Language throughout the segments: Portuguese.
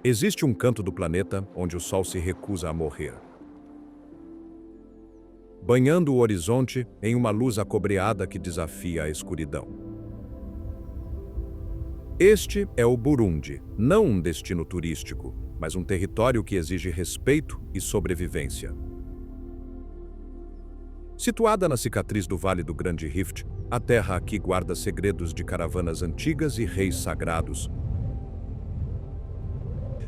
Existe um canto do planeta onde o Sol se recusa a morrer, banhando o horizonte em uma luz acobreada que desafia a escuridão. Este é o Burundi, não um destino turístico, mas um território que exige respeito e sobrevivência. Situada na cicatriz do Vale do Grande Rift, a terra aqui guarda segredos de caravanas antigas e reis sagrados,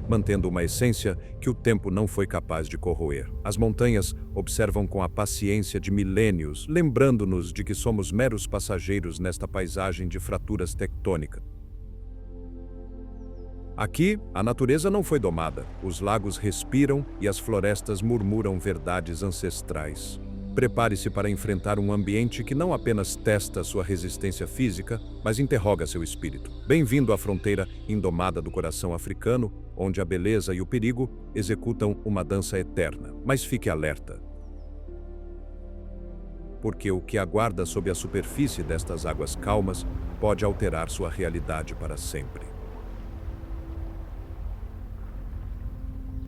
mantendo uma essência que o tempo não foi capaz de corroer. As montanhas observam com a paciência de milênios, lembrando-nos de que somos meros passageiros nesta paisagem de fraturas tectônicas. Aqui, a natureza não foi domada, os lagos respiram e as florestas murmuram verdades ancestrais. Prepare-se para enfrentar um ambiente que não apenas testa sua resistência física, mas interroga seu espírito. Bem-vindo à fronteira indomada do coração africano, onde a beleza e o perigo executam uma dança eterna. Mas fique alerta, porque o que aguarda sob a superfície destas águas calmas pode alterar sua realidade para sempre.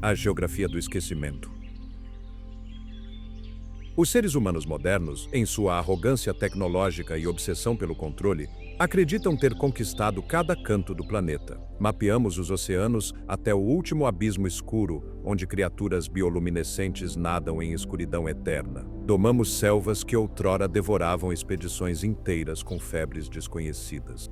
A geografia do esquecimento. Os seres humanos modernos, em sua arrogância tecnológica e obsessão pelo controle, acreditam ter conquistado cada canto do planeta. Mapeamos os oceanos até o último abismo escuro, onde criaturas bioluminescentes nadam em escuridão eterna. Domamos selvas que outrora devoravam expedições inteiras com febres desconhecidas.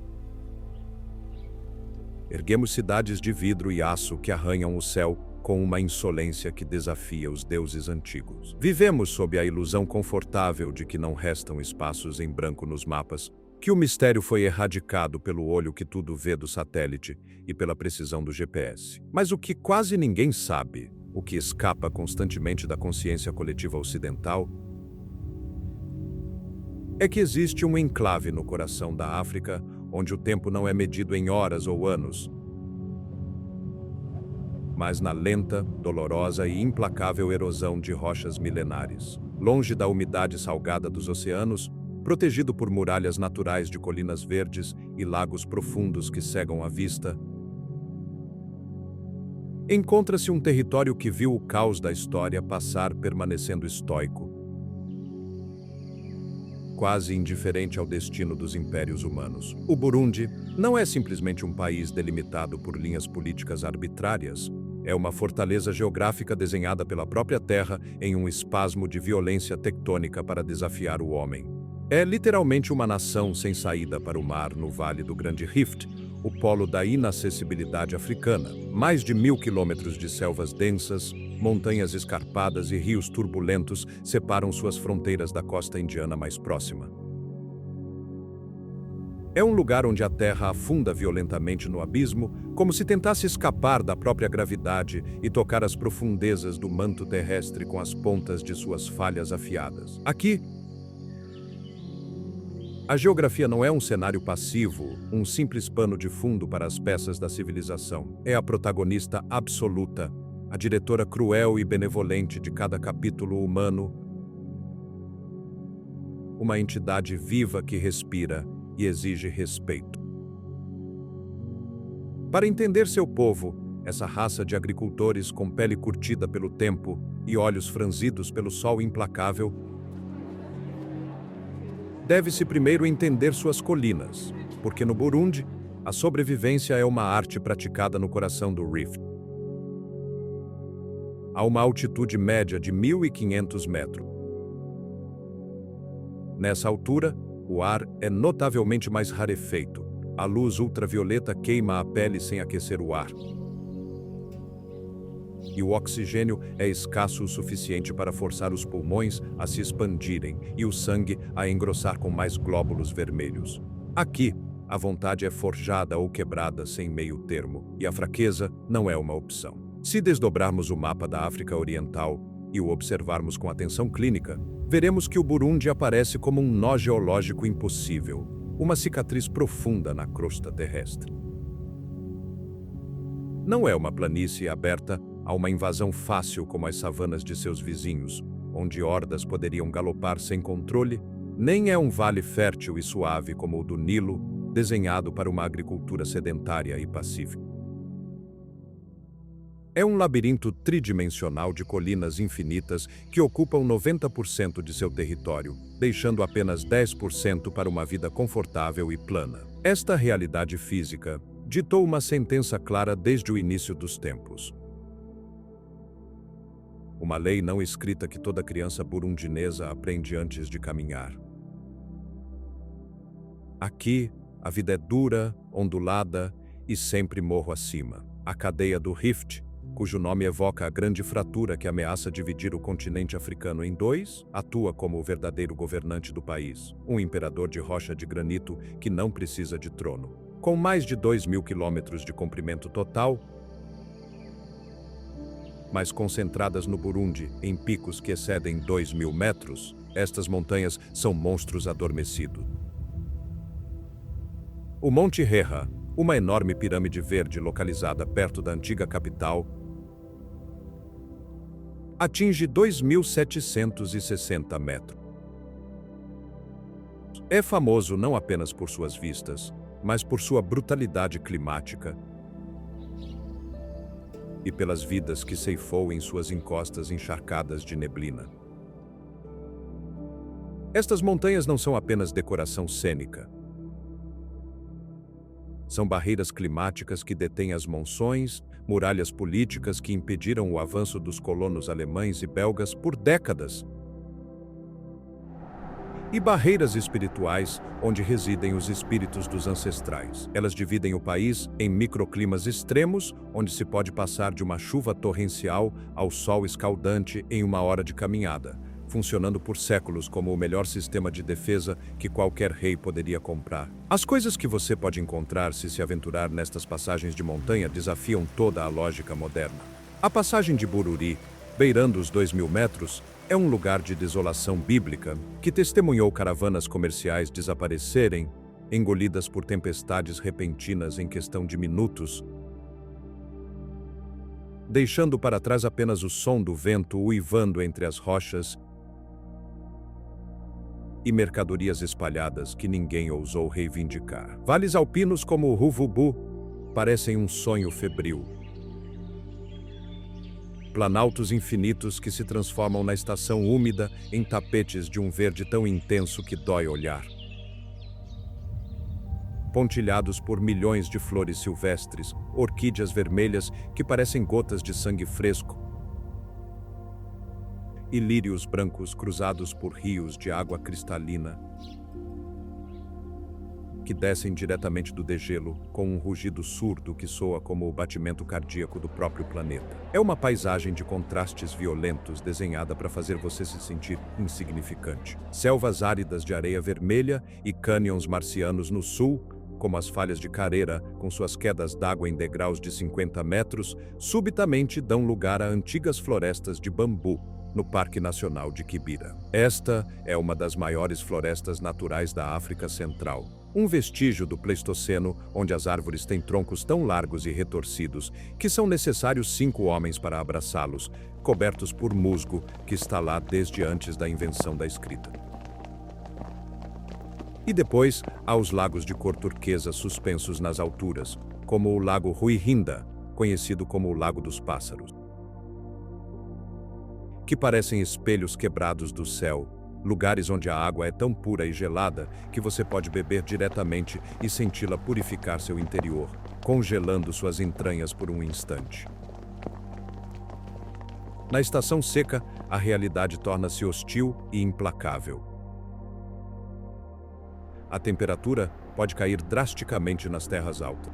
Erguemos cidades de vidro e aço que arranham o céu com uma insolência que desafia os deuses antigos. Vivemos sob a ilusão confortável de que não restam espaços em branco nos mapas, que o mistério foi erradicado pelo olho que tudo vê do satélite e pela precisão do GPS. Mas o que quase ninguém sabe, o que escapa constantemente da consciência coletiva ocidental, é que existe um enclave no coração da África, onde o tempo não é medido em horas ou anos, mas na lenta, dolorosa e implacável erosão de rochas milenares. Longe da umidade salgada dos oceanos, protegido por muralhas naturais de colinas verdes e lagos profundos que cegam a vista, encontra-se um território que viu o caos da história passar permanecendo estoico, quase indiferente ao destino dos impérios humanos. O Burundi não é simplesmente um país delimitado por linhas políticas arbitrárias. É uma fortaleza geográfica desenhada pela própria terra em um espasmo de violência tectônica para desafiar o homem. É literalmente uma nação sem saída para o mar no Vale do Grande Rift, o polo da inacessibilidade africana. Mais de 1000 quilômetros de selvas densas, montanhas escarpadas e rios turbulentos separam suas fronteiras da costa indiana mais próxima. É um lugar onde a terra afunda violentamente no abismo, como se tentasse escapar da própria gravidade e tocar as profundezas do manto terrestre com as pontas de suas falhas afiadas. Aqui, a geografia não é um cenário passivo, um simples pano de fundo para as peças da civilização. É a protagonista absoluta, a diretora cruel e benevolente de cada capítulo humano, uma entidade viva que respira e exige respeito. Para entender seu povo, essa raça de agricultores com pele curtida pelo tempo e olhos franzidos pelo sol implacável, deve-se primeiro entender suas colinas, porque no Burundi, a sobrevivência é uma arte praticada no coração do Rift. A uma altitude média de 1.500 metros. Nessa altura, o ar é notavelmente mais rarefeito. A luz ultravioleta queima a pele sem aquecer o ar. E o oxigênio é escasso o suficiente para forçar os pulmões a se expandirem e o sangue a engrossar com mais glóbulos vermelhos. Aqui, a vontade é forjada ou quebrada sem meio termo, e a fraqueza não é uma opção. Se desdobrarmos o mapa da África Oriental e o observarmos com atenção clínica, veremos que o Burundi aparece como um nó geológico impossível, uma cicatriz profunda na crosta terrestre. Não é uma planície aberta a uma invasão fácil como as savanas de seus vizinhos, onde hordas poderiam galopar sem controle, nem é um vale fértil e suave como o do Nilo, desenhado para uma agricultura sedentária e pacífica. É um labirinto tridimensional de colinas infinitas que ocupam 90% de seu território, deixando apenas 10% para uma vida confortável e plana. Esta realidade física ditou uma sentença clara desde o início dos tempos. Uma lei não escrita que toda criança burundinesa aprende antes de caminhar. Aqui, a vida é dura, ondulada e sempre morro acima. A cadeia do Rift, cujo nome evoca a grande fratura que ameaça dividir o continente africano em dois, atua como o verdadeiro governante do país, um imperador de rocha de granito que não precisa de trono. Com mais de 2.000 quilômetros de comprimento total, mas concentradas no Burundi em picos que excedem 2.000 metros, estas montanhas são monstros adormecidos. O Monte Rera, uma enorme pirâmide verde localizada perto da antiga capital, atinge 2.760 metros. É famoso não apenas por suas vistas, mas por sua brutalidade climática e pelas vidas que ceifou em suas encostas encharcadas de neblina. Estas montanhas não são apenas decoração cênica. São barreiras climáticas que detêm as monções, muralhas políticas que impediram o avanço dos colonos alemães e belgas por décadas, e barreiras espirituais onde residem os espíritos dos ancestrais. Elas dividem o país em microclimas extremos, onde se pode passar de uma chuva torrencial ao sol escaldante em uma hora de caminhada, funcionando por séculos como o melhor sistema de defesa que qualquer rei poderia comprar. As coisas que você pode encontrar se aventurar nestas passagens de montanha desafiam toda a lógica moderna. A passagem de Bururi, beirando os 2.000 metros, é um lugar de desolação bíblica que testemunhou caravanas comerciais desaparecerem, engolidas por tempestades repentinas em questão de minutos, deixando para trás apenas o som do vento uivando entre as rochas e mercadorias espalhadas que ninguém ousou reivindicar. Vales alpinos como o Ruvubu parecem um sonho febril. Planaltos infinitos que se transformam na estação úmida em tapetes de um verde tão intenso que dói olhar. Pontilhados por milhões de flores silvestres, orquídeas vermelhas que parecem gotas de sangue fresco, e lírios brancos cruzados por rios de água cristalina que descem diretamente do degelo com um rugido surdo que soa como o batimento cardíaco do próprio planeta. É uma paisagem de contrastes violentos desenhada para fazer você se sentir insignificante. Selvas áridas de areia vermelha e cânions marcianos no sul, como as falhas de Carreira, com suas quedas d'água em degraus de 50 metros, subitamente dão lugar a antigas florestas de bambu, no Parque Nacional de Kibira. Esta é uma das maiores florestas naturais da África Central. Um vestígio do Pleistoceno, onde as árvores têm troncos tão largos e retorcidos que são necessários 5 homens para abraçá-los, cobertos por musgo que está lá desde antes da invenção da escrita. E depois, há os lagos de cor turquesa suspensos nas alturas, como o Lago Ruihinda, conhecido como o Lago dos Pássaros, que parecem espelhos quebrados do céu, lugares onde a água é tão pura e gelada que você pode beber diretamente e senti-la purificar seu interior, congelando suas entranhas por um instante. Na estação seca, a realidade torna-se hostil e implacável. A temperatura pode cair drasticamente nas terras altas.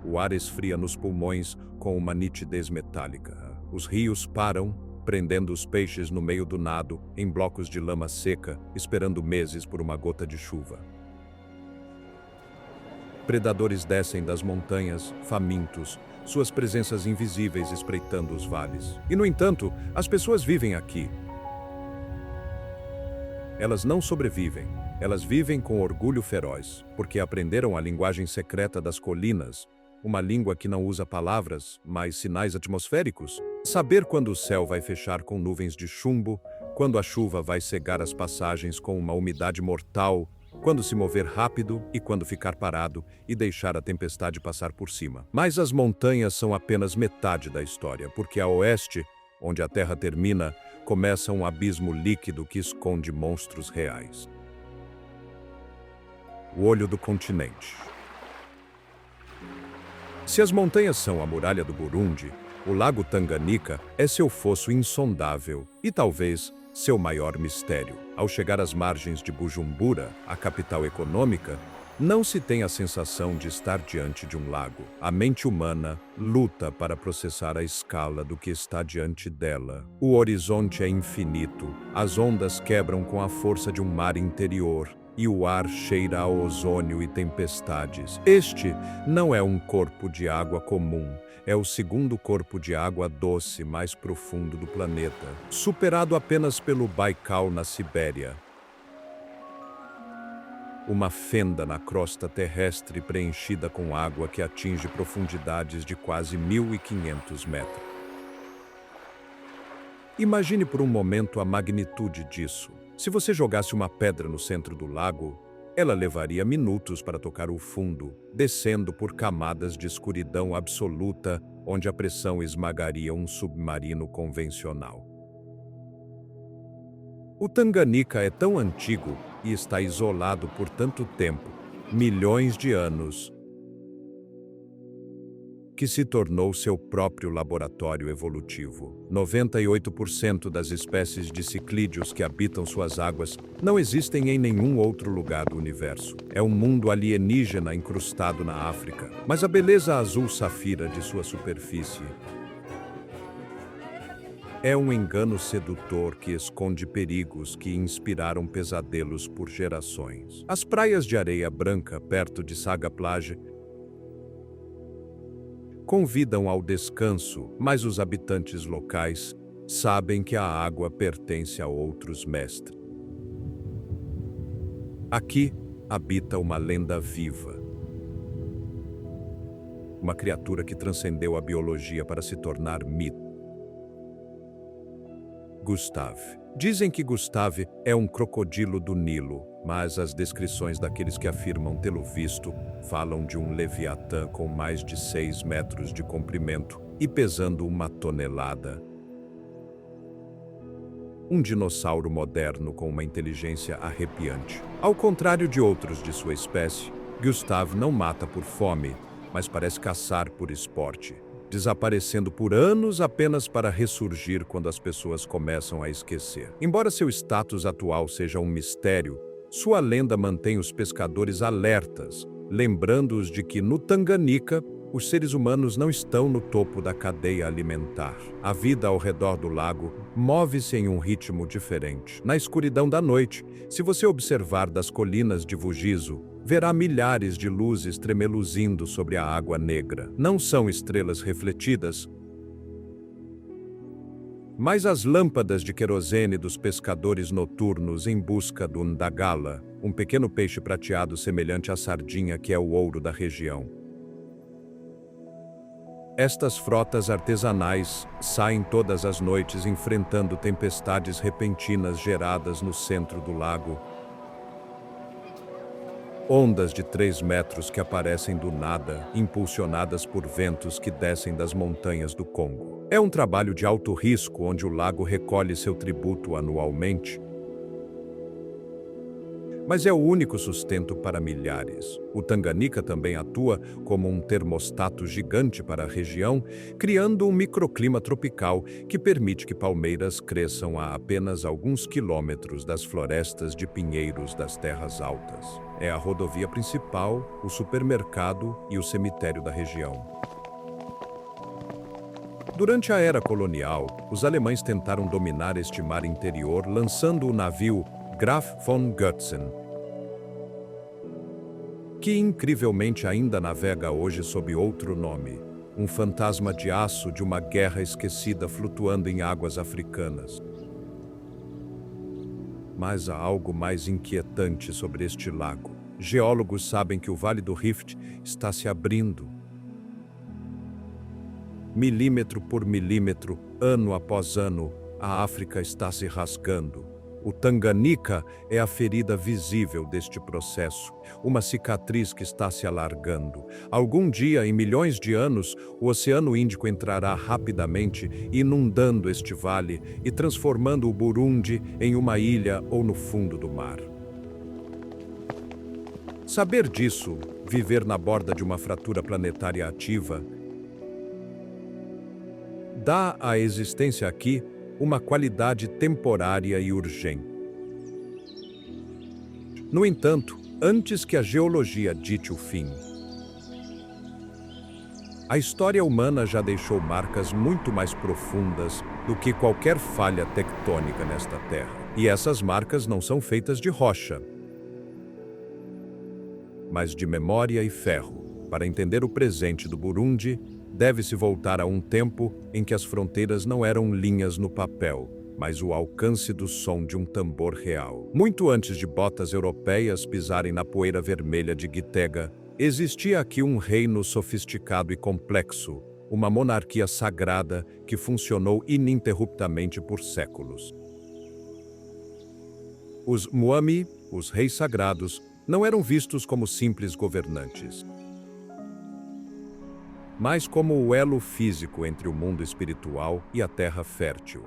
O ar esfria nos pulmões com uma nitidez metálica. Os rios param, prendendo os peixes no meio do nado, em blocos de lama seca, esperando meses por uma gota de chuva. Predadores descem das montanhas, famintos, suas presenças invisíveis espreitando os vales. E, no entanto, as pessoas vivem aqui. Elas não sobrevivem, elas vivem com orgulho feroz, porque aprenderam a linguagem secreta das colinas, uma língua que não usa palavras, mas sinais atmosféricos. Saber quando o céu vai fechar com nuvens de chumbo, quando a chuva vai cegar as passagens com uma umidade mortal, quando se mover rápido e quando ficar parado e deixar a tempestade passar por cima. Mas as montanhas são apenas metade da história, porque a oeste, onde a terra termina, começa um abismo líquido que esconde monstros reais. O olho do continente. Se as montanhas são a muralha do Burundi, o lago Tanganyika é seu fosso insondável e talvez seu maior mistério. Ao chegar às margens de Bujumbura, a capital econômica, não se tem a sensação de estar diante de um lago. A mente humana luta para processar a escala do que está diante dela. O horizonte é infinito, as ondas quebram com a força de um mar interior e o ar cheira a ozônio e tempestades. Este não é um corpo de água comum, é o segundo corpo de água doce mais profundo do planeta, superado apenas pelo Baikal na Sibéria. Uma fenda na crosta terrestre preenchida com água que atinge profundidades de quase 1.500 metros. Imagine por um momento a magnitude disso. Se você jogasse uma pedra no centro do lago, ela levaria minutos para tocar o fundo, descendo por camadas de escuridão absoluta, onde a pressão esmagaria um submarino convencional. O Tanganyika é tão antigo e está isolado por tanto tempo, milhões de anos, que se tornou seu próprio laboratório evolutivo. 98% das espécies de ciclídeos que habitam suas águas não existem em nenhum outro lugar do universo. É um mundo alienígena incrustado na África, mas a beleza azul safira de sua superfície é um engano sedutor que esconde perigos que inspiraram pesadelos por gerações. As praias de areia branca perto de Saga Plage convidam ao descanso, mas os habitantes locais sabem que a água pertence a outros mestres. Aqui habita uma lenda viva. Uma criatura que transcendeu a biologia para se tornar mito. Gustave. Dizem que Gustave é um crocodilo do Nilo, mas as descrições daqueles que afirmam tê-lo visto falam de um leviatã com mais de 6 metros de comprimento e pesando 1 tonelada. Um dinossauro moderno com uma inteligência arrepiante. Ao contrário de outros de sua espécie, Gustave não mata por fome, mas parece caçar por esporte, desaparecendo por anos apenas para ressurgir quando as pessoas começam a esquecer. Embora seu status atual seja um mistério, sua lenda mantém os pescadores alertas, lembrando-os de que no Tanganyika, os seres humanos não estão no topo da cadeia alimentar. A vida ao redor do lago move-se em um ritmo diferente. Na escuridão da noite, se você observar das colinas de Vugizo, verá milhares de luzes tremeluzindo sobre a água negra. Não são estrelas refletidas, mas as lâmpadas de querosene dos pescadores noturnos em busca do ndagala, um pequeno peixe prateado semelhante à sardinha que é o ouro da região. Estas frotas artesanais saem todas as noites enfrentando tempestades repentinas geradas no centro do lago. Ondas de 3 metros que aparecem do nada, impulsionadas por ventos que descem das montanhas do Congo. É um trabalho de alto risco onde o lago recolhe seu tributo anualmente, mas é o único sustento para milhares. O Tanganyika também atua como um termostato gigante para a região, criando um microclima tropical que permite que palmeiras cresçam a apenas alguns quilômetros das florestas de pinheiros das terras altas. É a rodovia principal, o supermercado e o cemitério da região. Durante a era colonial, os alemães tentaram dominar este mar interior lançando o navio Graf von Götzen, que incrivelmente ainda navega hoje sob outro nome, um fantasma de aço de uma guerra esquecida flutuando em águas africanas. Mas há algo mais inquietante sobre este lago. Geólogos sabem que o Vale do Rift está se abrindo. Milímetro por milímetro, ano após ano, a África está se rasgando. O Tanganica é a ferida visível deste processo, uma cicatriz que está se alargando. Algum dia, em milhões de anos, o Oceano Índico entrará rapidamente, inundando este vale e transformando o Burundi em uma ilha ou no fundo do mar. Saber disso, viver na borda de uma fratura planetária ativa, dá à existência aqui uma qualidade temporária e urgente. No entanto, antes que a geologia dite o fim, a história humana já deixou marcas muito mais profundas do que qualquer falha tectônica nesta Terra. E essas marcas não são feitas de rocha, mas de memória e ferro. Para entender o presente do Burundi, deve-se voltar a um tempo em que as fronteiras não eram linhas no papel, mas o alcance do som de um tambor real. Muito antes de botas europeias pisarem na poeira vermelha de Gitega, existia aqui um reino sofisticado e complexo, uma monarquia sagrada que funcionou ininterruptamente por séculos. Os Mwami, os reis sagrados, não eram vistos como simples governantes, mas como o elo físico entre o mundo espiritual e a terra fértil.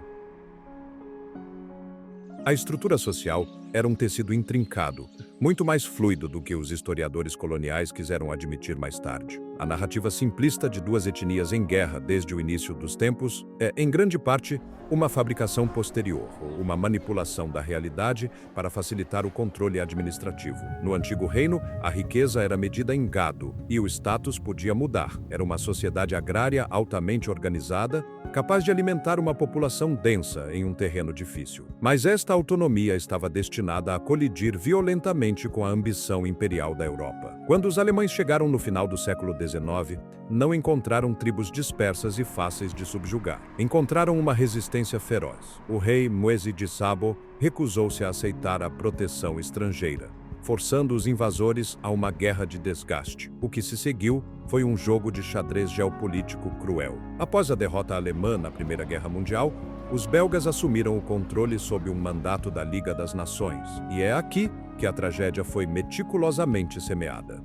A estrutura social era um tecido intrincado, muito mais fluido do que os historiadores coloniais quiseram admitir mais tarde. A narrativa simplista de duas etnias em guerra desde o início dos tempos é, em grande parte, uma fabricação posterior, uma manipulação da realidade para facilitar o controle administrativo. No antigo reino, a riqueza era medida em gado e o status podia mudar. Era uma sociedade agrária altamente organizada, capaz de alimentar uma população densa em um terreno difícil. Mas esta autonomia estava destinada a colidir violentamente com a ambição imperial da Europa. Quando os alemães chegaram no final do século XIX, não encontraram tribos dispersas e fáceis de subjugar. Encontraram uma resistência feroz. O rei Mwezi de Sabo recusou-se a aceitar a proteção estrangeira, forçando os invasores a uma guerra de desgaste. O que se seguiu foi um jogo de xadrez geopolítico cruel. Após a derrota alemã na Primeira Guerra Mundial, os belgas assumiram o controle sob um mandato da Liga das Nações. E é aqui que a tragédia foi meticulosamente semeada.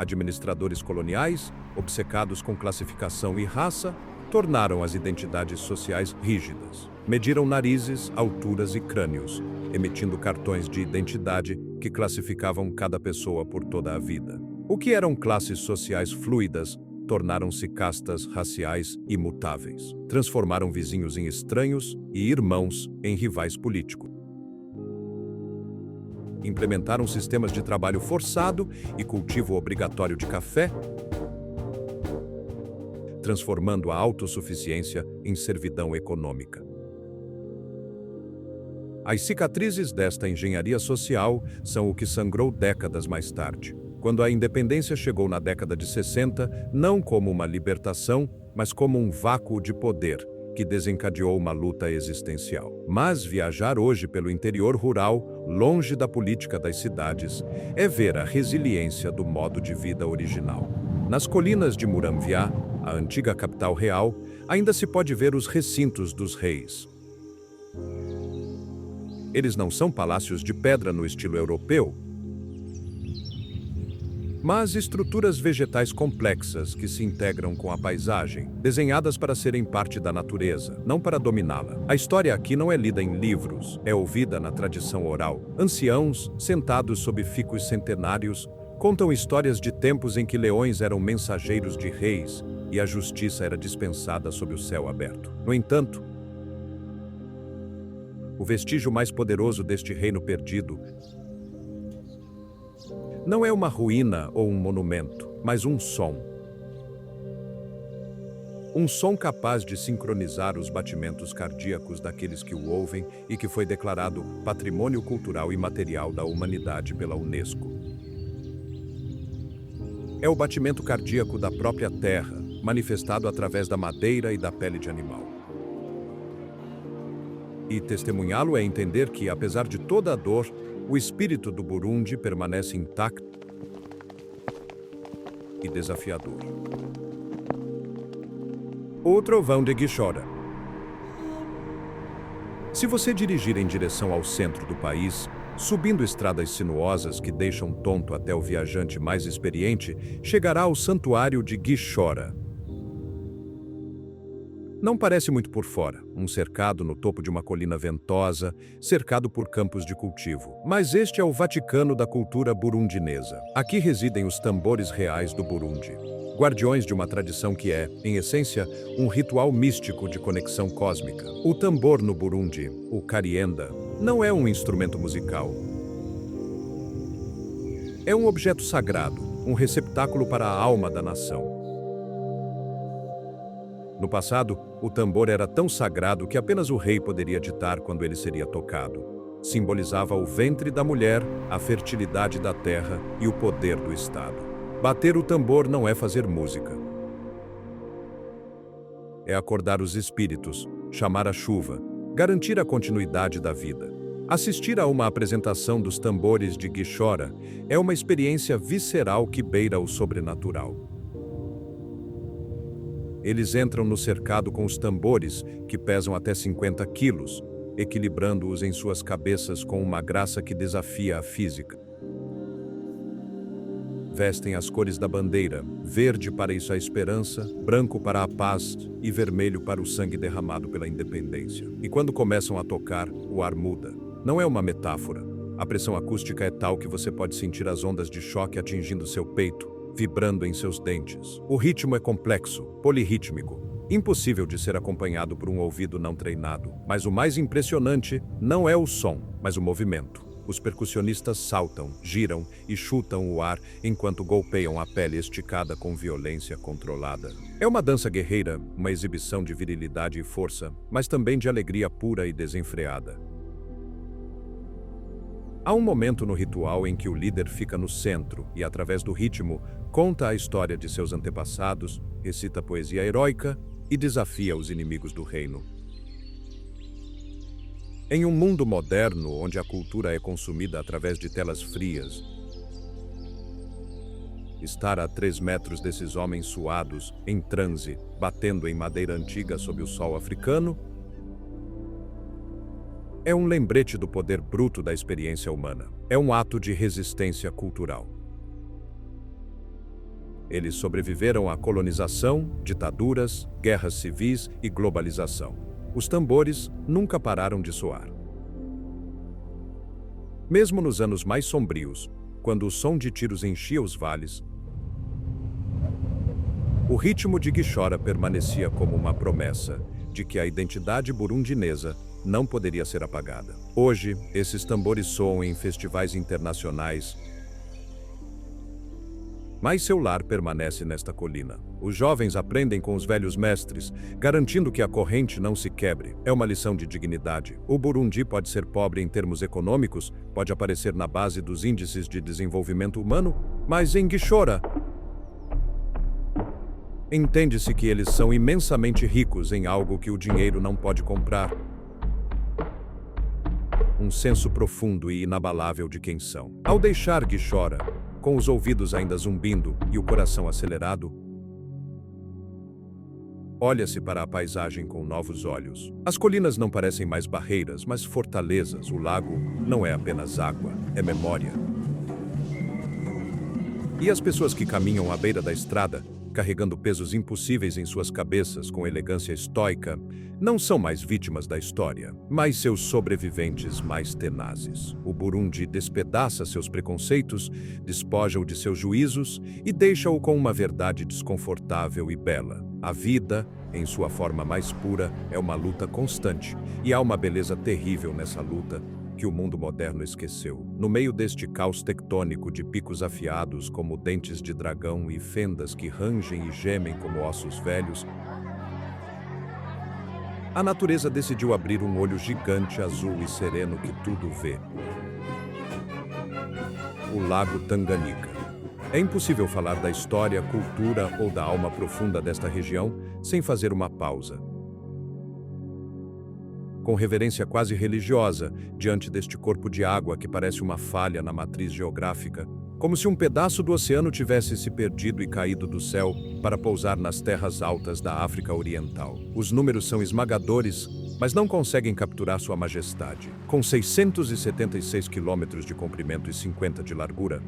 Administradores coloniais, obcecados com classificação e raça, tornaram as identidades sociais rígidas. Mediram narizes, alturas e crânios, emitindo cartões de identidade que classificavam cada pessoa por toda a vida. O que eram classes sociais fluidas tornaram-se castas raciais imutáveis. Transformaram vizinhos em estranhos e irmãos em rivais políticos. Implementaram sistemas de trabalho forçado e cultivo obrigatório de café, transformando a autossuficiência em servidão econômica. As cicatrizes desta engenharia social são o que sangrou décadas mais tarde, quando a independência chegou na década de 60, não como uma libertação, mas como um vácuo de poder que desencadeou uma luta existencial. Mas viajar hoje pelo interior rural, longe da política das cidades, é ver a resiliência do modo de vida original. Nas colinas de Muramvya, a antiga capital real, ainda se pode ver os recintos dos reis. Eles não são palácios de pedra no estilo europeu, mas estruturas vegetais complexas que se integram com a paisagem, desenhadas para serem parte da natureza, não para dominá-la. A história aqui não é lida em livros, é ouvida na tradição oral. Anciãos, sentados sob ficus centenários, contam histórias de tempos em que leões eram mensageiros de reis e a justiça era dispensada sob o céu aberto. No entanto, o vestígio mais poderoso deste reino perdido não é uma ruína ou um monumento, mas um som. Um som capaz de sincronizar os batimentos cardíacos daqueles que o ouvem e que foi declarado Patrimônio Cultural Imaterial da Humanidade pela Unesco. É o batimento cardíaco da própria terra, manifestado através da madeira e da pele de animal. E testemunhá-lo é entender que, apesar de toda a dor, o espírito do Burundi permanece intacto e desafiador. O trovão de Gishora. Se você dirigir em direção ao centro do país, subindo estradas sinuosas que deixam tonto até o viajante mais experiente, chegará ao santuário de Gishora. Não parece muito por fora, um cercado no topo de uma colina ventosa, cercado por campos de cultivo. Mas este é o Vaticano da cultura burundinesa. Aqui residem os tambores reais do Burundi, guardiões de uma tradição que é, em essência, um ritual místico de conexão cósmica. O tambor no Burundi, o karienda, não é um instrumento musical. É um objeto sagrado, um receptáculo para a alma da nação. No passado, o tambor era tão sagrado que apenas o rei poderia ditar quando ele seria tocado. Simbolizava o ventre da mulher, a fertilidade da terra e o poder do Estado. Bater o tambor não é fazer música. É acordar os espíritos, chamar a chuva, garantir a continuidade da vida. Assistir a uma apresentação dos tambores de Gishora é uma experiência visceral que beira o sobrenatural. Eles entram no cercado com os tambores, que pesam até 50 quilos, equilibrando-os em suas cabeças com uma graça que desafia a física. Vestem as cores da bandeira, verde para isso a esperança, branco para a paz e vermelho para o sangue derramado pela independência. E quando começam a tocar, o ar muda. Não é uma metáfora. A pressão acústica é tal que você pode sentir as ondas de choque atingindo seu peito, vibrando em seus dentes. O ritmo é complexo, polirrítmico, impossível de ser acompanhado por um ouvido não treinado. Mas o mais impressionante não é o som, mas o movimento. Os percussionistas saltam, giram e chutam o ar enquanto golpeiam a pele esticada com violência controlada. É uma dança guerreira, uma exibição de virilidade e força, mas também de alegria pura e desenfreada. Há um momento no ritual em que o líder fica no centro e, através do ritmo, conta a história de seus antepassados, recita poesia heróica e desafia os inimigos do reino. Em um mundo moderno onde a cultura é consumida através de telas frias, estar a 3 metros desses homens suados, em transe, batendo em madeira antiga sob o sol africano, é um lembrete do poder bruto da experiência humana. É um ato de resistência cultural. Eles sobreviveram à colonização, ditaduras, guerras civis e globalização. Os tambores nunca pararam de soar. Mesmo nos anos mais sombrios, quando o som de tiros enchia os vales, o ritmo de Gishora permanecia como uma promessa de que a identidade burundinesa não poderia ser apagada. Hoje, esses tambores soam em festivais internacionais, mas seu lar permanece nesta colina. Os jovens aprendem com os velhos mestres, garantindo que a corrente não se quebre. É uma lição de dignidade. O Burundi pode ser pobre em termos econômicos, pode aparecer na base dos índices de desenvolvimento humano, mas em Gishora, entende-se que eles são imensamente ricos em algo que o dinheiro não pode comprar. Um senso profundo e inabalável de quem são. Ao deixar Gishora, com os ouvidos ainda zumbindo e o coração acelerado, olha-se para a paisagem com novos olhos. As colinas não parecem mais barreiras, mas fortalezas. O lago não é apenas água, é memória. E as pessoas que caminham à beira da estrada, carregando pesos impossíveis em suas cabeças com elegância estoica, não são mais vítimas da história, mas seus sobreviventes mais tenazes. O Burundi despedaça seus preconceitos, despoja-o de seus juízos e deixa-o com uma verdade desconfortável e bela. A vida, em sua forma mais pura, é uma luta constante, e há uma beleza terrível nessa luta que o mundo moderno esqueceu. No meio deste caos tectônico de picos afiados como dentes de dragão e fendas que rangem e gemem como ossos velhos, a natureza decidiu abrir um olho gigante, azul e sereno que tudo vê. O Lago Tanganyika. É impossível falar da história, cultura ou da alma profunda desta região sem fazer uma pausa. Com reverência quase religiosa, diante deste corpo de água que parece uma falha na matriz geográfica, como se um pedaço do oceano tivesse se perdido e caído do céu para pousar nas terras altas da África Oriental. Os números são esmagadores, mas não conseguem capturar sua majestade. Com 676 quilômetros de comprimento e 50 de largura,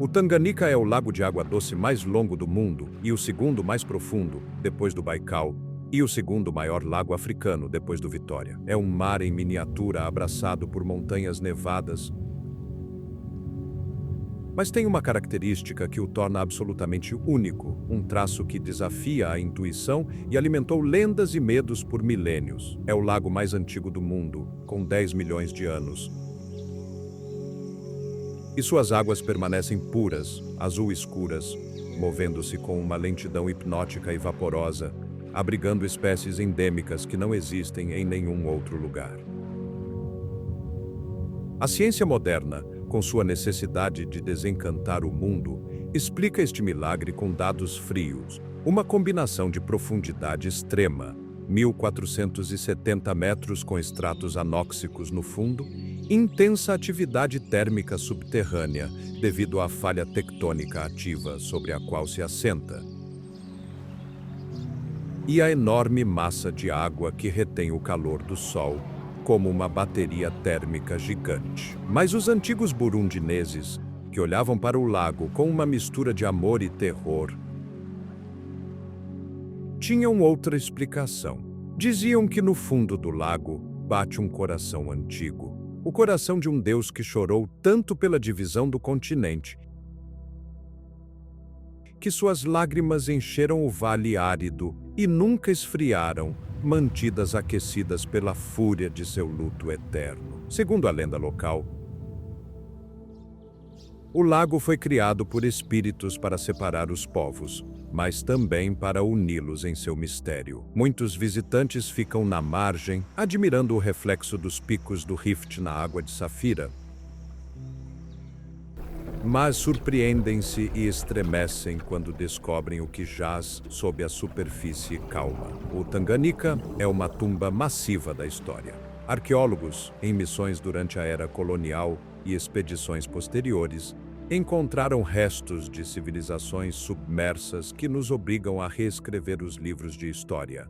o Tanganica é o lago de água doce mais longo do mundo e o segundo mais profundo, depois do Baikal, e o segundo maior lago africano, depois do Vitória. É um mar em miniatura abraçado por montanhas nevadas, mas tem uma característica que o torna absolutamente único, um traço que desafia a intuição e alimentou lendas e medos por milênios. É o lago mais antigo do mundo, com 10 milhões de anos. E suas águas permanecem puras, azul escuras, movendo-se com uma lentidão hipnótica e vaporosa, abrigando espécies endêmicas que não existem em nenhum outro lugar. A ciência moderna, com sua necessidade de desencantar o mundo, explica este milagre com dados frios, uma combinação de profundidade extrema, 1.470 metros com estratos anóxicos no fundo, intensa atividade térmica subterrânea devido à falha tectônica ativa sobre a qual se assenta, e a enorme massa de água que retém o calor do Sol, como uma bateria térmica gigante. Mas os antigos burundineses, que olhavam para o lago com uma mistura de amor e terror, tinham outra explicação. Diziam que no fundo do lago bate um coração antigo, o coração de um deus que chorou tanto pela divisão do continente, que suas lágrimas encheram o vale árido e nunca esfriaram, mantidas aquecidas pela fúria de seu luto eterno. Segundo a lenda local, o lago foi criado por espíritos para separar os povos, mas também para uni-los em seu mistério. Muitos visitantes ficam na margem, admirando o reflexo dos picos do rift na água de safira, mas surpreendem-se e estremecem quando descobrem o que jaz sob a superfície calma. O Tanganica é uma tumba massiva da história. Arqueólogos, em missões durante a era colonial e expedições posteriores, encontraram restos de civilizações submersas que nos obrigam a reescrever os livros de história.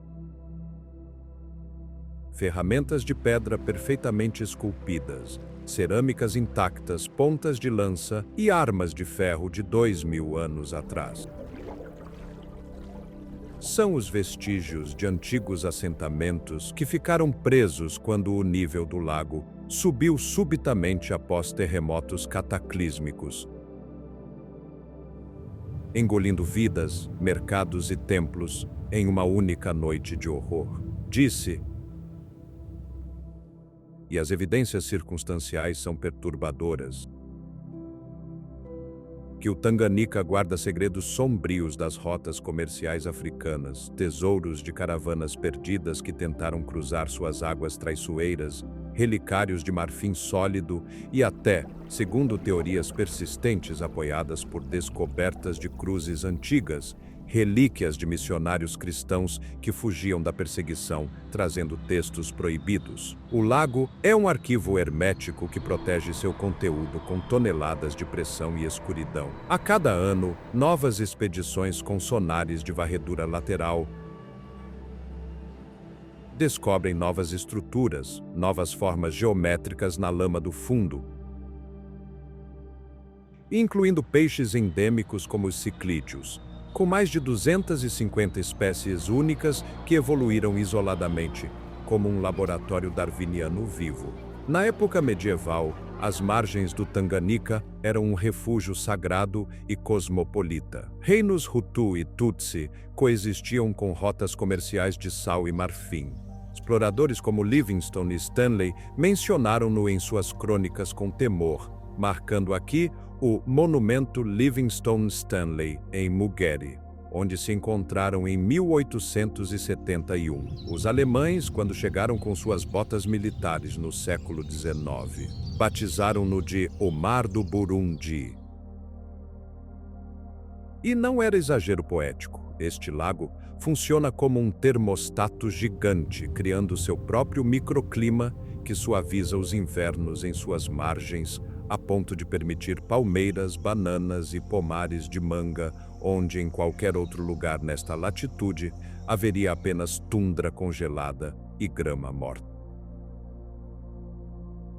Ferramentas de pedra perfeitamente esculpidas, cerâmicas intactas, pontas de lança e armas de ferro de 2000 anos atrás. São os vestígios de antigos assentamentos que ficaram presos quando o nível do lago subiu subitamente após terremotos cataclísmicos, engolindo vidas, mercados e templos em uma única noite de horror. Disse, e as evidências circunstanciais são perturbadoras, que o Tanganica guarda segredos sombrios das rotas comerciais africanas, tesouros de caravanas perdidas que tentaram cruzar suas águas traiçoeiras, relicários de marfim sólido e até, segundo teorias persistentes apoiadas por descobertas de cruzes antigas, relíquias de missionários cristãos que fugiam da perseguição, trazendo textos proibidos. O lago é um arquivo hermético que protege seu conteúdo com toneladas de pressão e escuridão. A cada ano, novas expedições com sonares de varredura lateral descobrem novas estruturas, novas formas geométricas na lama do fundo, incluindo peixes endêmicos como os ciclídeos, com mais de 250 espécies únicas que evoluíram isoladamente, como um laboratório darwiniano vivo. Na época medieval, as margens do Tanganica eram um refúgio sagrado e cosmopolita. Reinos Hutu e Tutsi coexistiam com rotas comerciais de sal e marfim. Exploradores como Livingstone e Stanley mencionaram-no em suas crônicas com temor, marcando aqui o monumento Livingstone-Stanley, em Mugere, onde se encontraram em 1871. Os alemães, quando chegaram com suas botas militares no século XIX, batizaram-no de O Mar do Burundi. E não era exagero poético. Este lago funciona como um termostato gigante, criando seu próprio microclima que suaviza os invernos em suas margens, a ponto de permitir palmeiras, bananas e pomares de manga, onde em qualquer outro lugar nesta latitude haveria apenas tundra congelada e grama morta.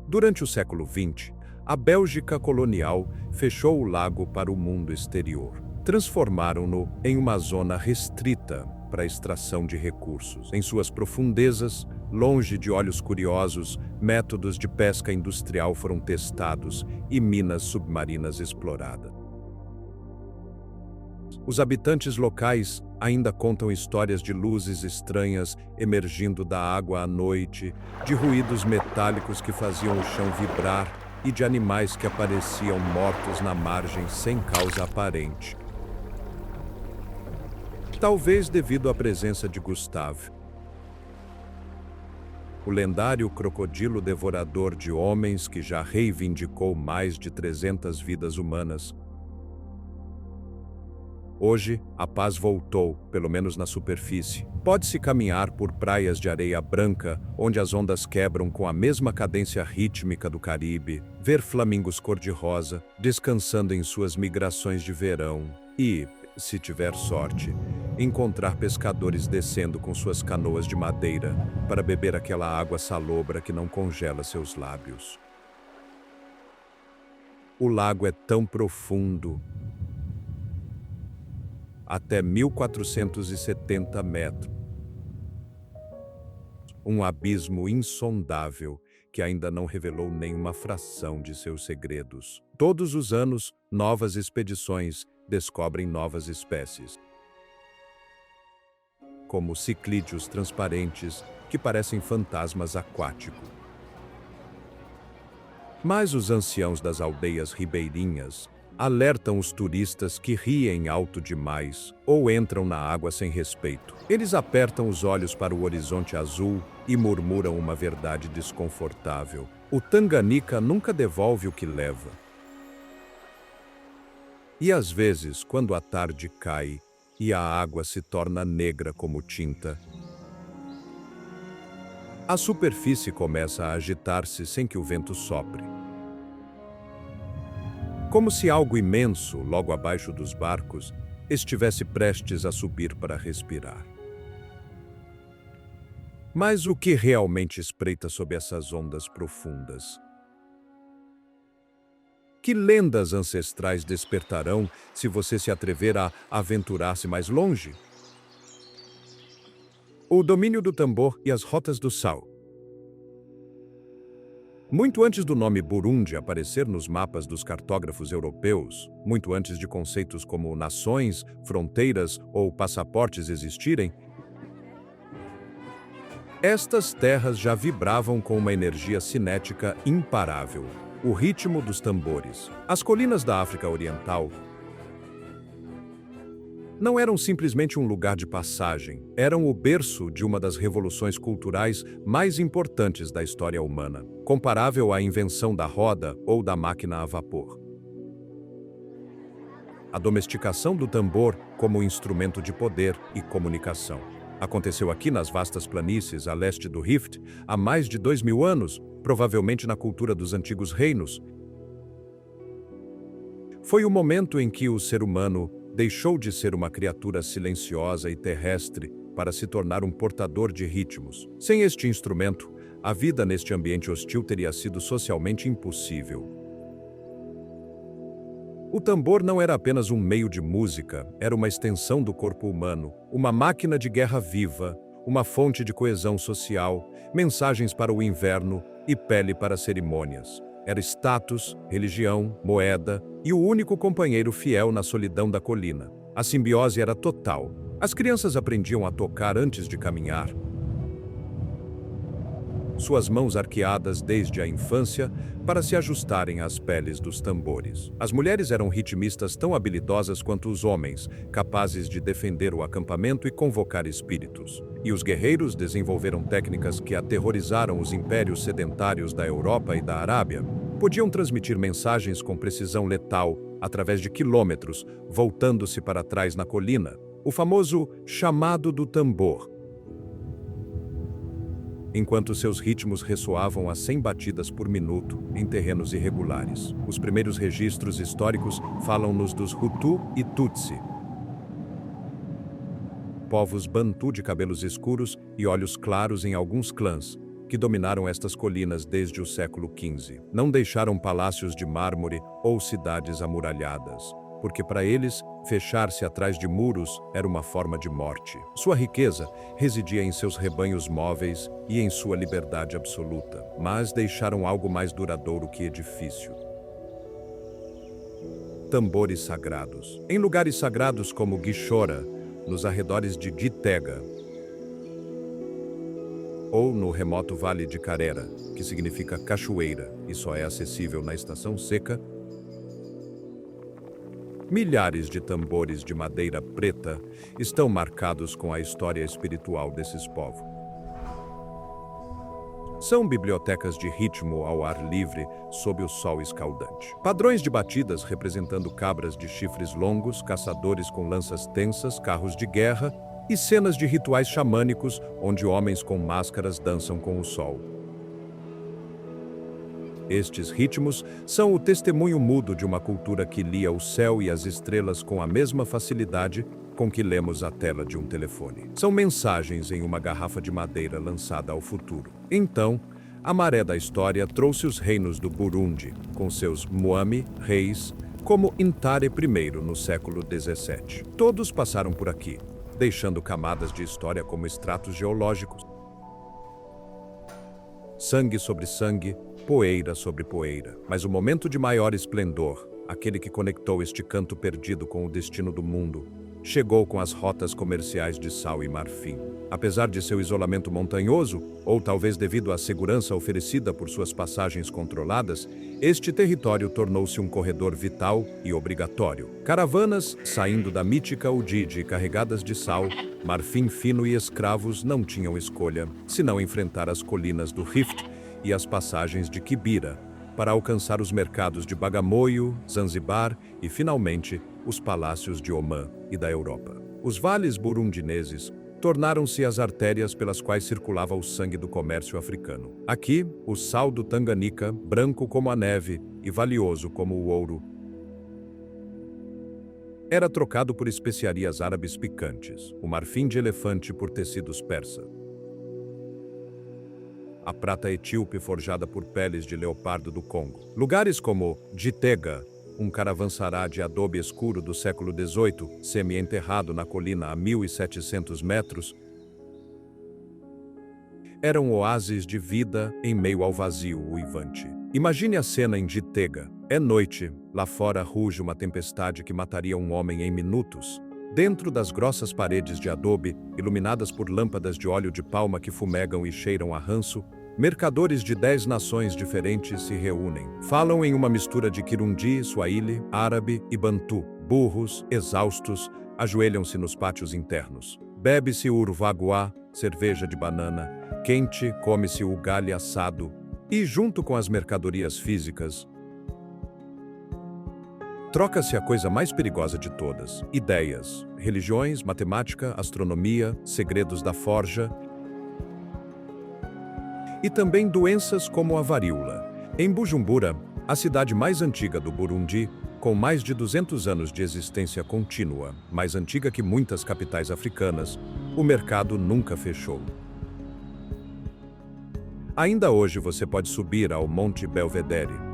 Durante o século XX, a Bélgica colonial fechou o lago para o mundo exterior. Transformaram-no em uma zona restrita para a extração de recursos. Em suas profundezas, longe de olhos curiosos, métodos de pesca industrial foram testados e minas submarinas exploradas. Os habitantes locais ainda contam histórias de luzes estranhas emergindo da água à noite, de ruídos metálicos que faziam o chão vibrar e de animais que apareciam mortos na margem sem causa aparente. Talvez devido à presença de Gustave, o lendário crocodilo devorador de homens que já reivindicou mais de 300 vidas humanas. Hoje, a paz voltou, pelo menos na superfície. Pode-se caminhar por praias de areia branca, onde as ondas quebram com a mesma cadência rítmica do Caribe, ver flamingos cor-de-rosa descansando em suas migrações de verão e, se tiver sorte, encontrar pescadores descendo com suas canoas de madeira para beber aquela água salobra que não congela seus lábios. O lago é tão profundo, até 1470 metros. Um abismo insondável que ainda não revelou nenhuma fração de seus segredos. Todos os anos, novas expedições descobrem novas espécies, como ciclídeos transparentes que parecem fantasmas aquáticos. Mas os anciãos das aldeias ribeirinhas alertam os turistas que riem alto demais ou entram na água sem respeito. Eles apertam os olhos para o horizonte azul e murmuram uma verdade desconfortável. O Tanganica nunca devolve o que leva. E às vezes, quando a tarde cai e a água se torna negra como tinta, a superfície começa a agitar-se sem que o vento sopre. Como se algo imenso, logo abaixo dos barcos, estivesse prestes a subir para respirar. Mas o que realmente espreita sob essas ondas profundas? Que lendas ancestrais despertarão se você se atrever a aventurar-se mais longe? O domínio do tambor e as rotas do sal. Muito antes do nome Burundi aparecer nos mapas dos cartógrafos europeus, muito antes de conceitos como nações, fronteiras ou passaportes existirem, estas terras já vibravam com uma energia cinética imparável, o ritmo dos tambores. As colinas da África Oriental não eram simplesmente um lugar de passagem, eram o berço de uma das revoluções culturais mais importantes da história humana, comparável à invenção da roda ou da máquina a vapor. A domesticação do tambor como instrumento de poder e comunicação. Aconteceu aqui nas vastas planícies a leste do Rift há mais de 2000 anos, provavelmente na cultura dos antigos reinos. Foi o momento em que o ser humano deixou de ser uma criatura silenciosa e terrestre para se tornar um portador de ritmos. Sem este instrumento, a vida neste ambiente hostil teria sido socialmente impossível. O tambor não era apenas um meio de música, era uma extensão do corpo humano, uma máquina de guerra viva, uma fonte de coesão social, mensagens para o inverno e pele para cerimônias. Era status, religião, moeda e o único companheiro fiel na solidão da colina. A simbiose era total. As crianças aprendiam a tocar antes de caminhar. Suas mãos arqueadas desde a infância para se ajustarem às peles dos tambores. As mulheres eram ritmistas tão habilidosas quanto os homens, capazes de defender o acampamento e convocar espíritos. E os guerreiros desenvolveram técnicas que aterrorizaram os impérios sedentários da Europa e da Arábia. Podiam transmitir mensagens com precisão letal através de quilômetros, voltando-se para trás na colina. O famoso chamado do tambor. Enquanto seus ritmos ressoavam a 100 batidas por minuto em terrenos irregulares. Os primeiros registros históricos falam-nos dos Hutu e Tutsi. povos bantu de cabelos escuros e olhos claros em alguns clãs, que dominaram estas colinas desde o século XV. Não deixaram palácios de mármore ou cidades amuralhadas, porque para eles, fechar-se atrás de muros era uma forma de morte. Sua riqueza residia em seus rebanhos móveis e em sua liberdade absoluta, mas deixaram algo mais duradouro que edifício: tambores sagrados. Em lugares sagrados como Gishora, nos arredores de Gitega, ou no remoto Vale de Carera, que significa cachoeira e só é acessível na estação seca, milhares de tambores de madeira preta estão marcados com a história espiritual desses povos. São bibliotecas de ritmo ao ar livre, sob o sol escaldante. Padrões de batidas representando cabras de chifres longos, caçadores com lanças tensas, carros de guerra e cenas de rituais xamânicos onde homens com máscaras dançam com o sol. Estes ritmos são o testemunho mudo de uma cultura que lia o céu e as estrelas com a mesma facilidade com que lemos a tela de um telefone. São mensagens em uma garrafa de madeira lançada ao futuro. Então, a maré da história trouxe os reinos do Burundi, com seus Mwami, reis, como Intare I no século XVII. Todos passaram por aqui, deixando camadas de história como estratos geológicos. Sangue sobre sangue, poeira sobre poeira. Mas o momento de maior esplendor, aquele que conectou este canto perdido com o destino do mundo, chegou com as rotas comerciais de sal e marfim. Apesar de seu isolamento montanhoso, ou talvez devido à segurança oferecida por suas passagens controladas, este território tornou-se um corredor vital e obrigatório. Caravanas saindo da mítica Ujiji carregadas de sal, marfim fino e escravos não tinham escolha, senão enfrentar as colinas do Rift e as passagens de Kibira, para alcançar os mercados de Bagamoyo, Zanzibar e, finalmente, os palácios de Omã e da Europa. Os vales burundineses tornaram-se as artérias pelas quais circulava o sangue do comércio africano. Aqui, o sal do Tanganica, branco como a neve e valioso como o ouro, era trocado por especiarias árabes picantes, o marfim de elefante por tecidos persa, a prata etíope forjada por peles de leopardo do Congo. Lugares como Gitega, um caravançará de adobe escuro do século XVIII, semi-enterrado na colina a 1.700 metros, eram oásis de vida em meio ao vazio uivante. Imagine a cena em Gitega. É noite, lá fora ruge uma tempestade que mataria um homem em minutos. Dentro das grossas paredes de adobe, iluminadas por lâmpadas de óleo de palma que fumegam e cheiram a ranço, mercadores de 10 nações diferentes se reúnem. Falam em uma mistura de Kirundi, Swahili, árabe e Bantu. Burros, exaustos, ajoelham-se nos pátios internos. Bebe-se urvaguá, cerveja de banana, quente, come-se o galho assado. E, junto com as mercadorias físicas, troca-se a coisa mais perigosa de todas: ideias, religiões, matemática, astronomia, segredos da forja e também doenças como a varíola. Em Bujumbura, a cidade mais antiga do Burundi, com mais de 200 anos de existência contínua, mais antiga que muitas capitais africanas, o mercado nunca fechou. Ainda hoje você pode subir ao Monte Belvedere,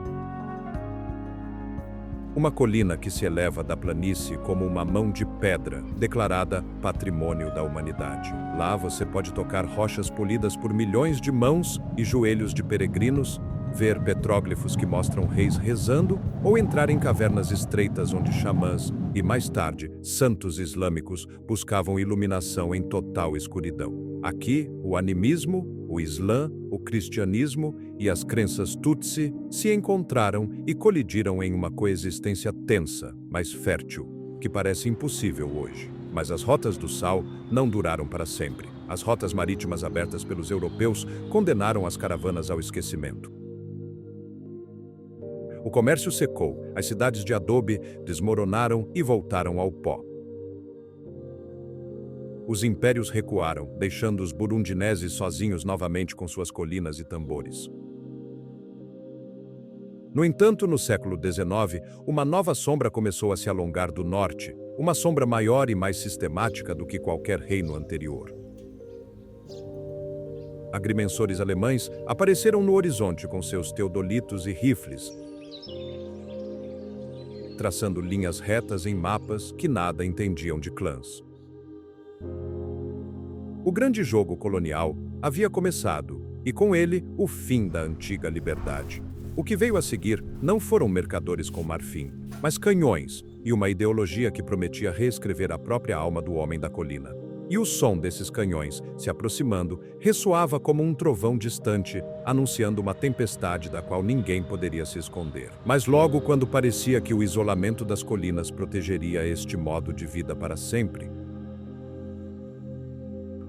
uma colina que se eleva da planície como uma mão de pedra, declarada Patrimônio da Humanidade. Lá você pode tocar rochas polidas por milhões de mãos e joelhos de peregrinos, ver petróglifos que mostram reis rezando ou entrar em cavernas estreitas onde xamãs e, mais tarde, santos islâmicos buscavam iluminação em total escuridão. Aqui, o animismo, o Islã, o cristianismo e as crenças Tutsi se encontraram e colidiram em uma coexistência tensa, mas fértil, que parece impossível hoje. Mas as rotas do sal não duraram para sempre. As rotas marítimas abertas pelos europeus condenaram as caravanas ao esquecimento. O comércio secou, as cidades de adobe desmoronaram e voltaram ao pó. Os impérios recuaram, deixando os burundineses sozinhos novamente com suas colinas e tambores. No entanto, no século XIX, uma nova sombra começou a se alongar do norte, uma sombra maior e mais sistemática do que qualquer reino anterior. Agrimensores alemães apareceram no horizonte com seus teodolitos e rifles, traçando linhas retas em mapas que nada entendiam de clãs. O grande jogo colonial havia começado, e com ele, o fim da antiga liberdade. O que veio a seguir não foram mercadores com marfim, mas canhões e uma ideologia que prometia reescrever a própria alma do homem da colina. E o som desses canhões, se aproximando, ressoava como um trovão distante, anunciando uma tempestade da qual ninguém poderia se esconder. Mas logo, quando parecia que o isolamento das colinas protegeria este modo de vida para sempre,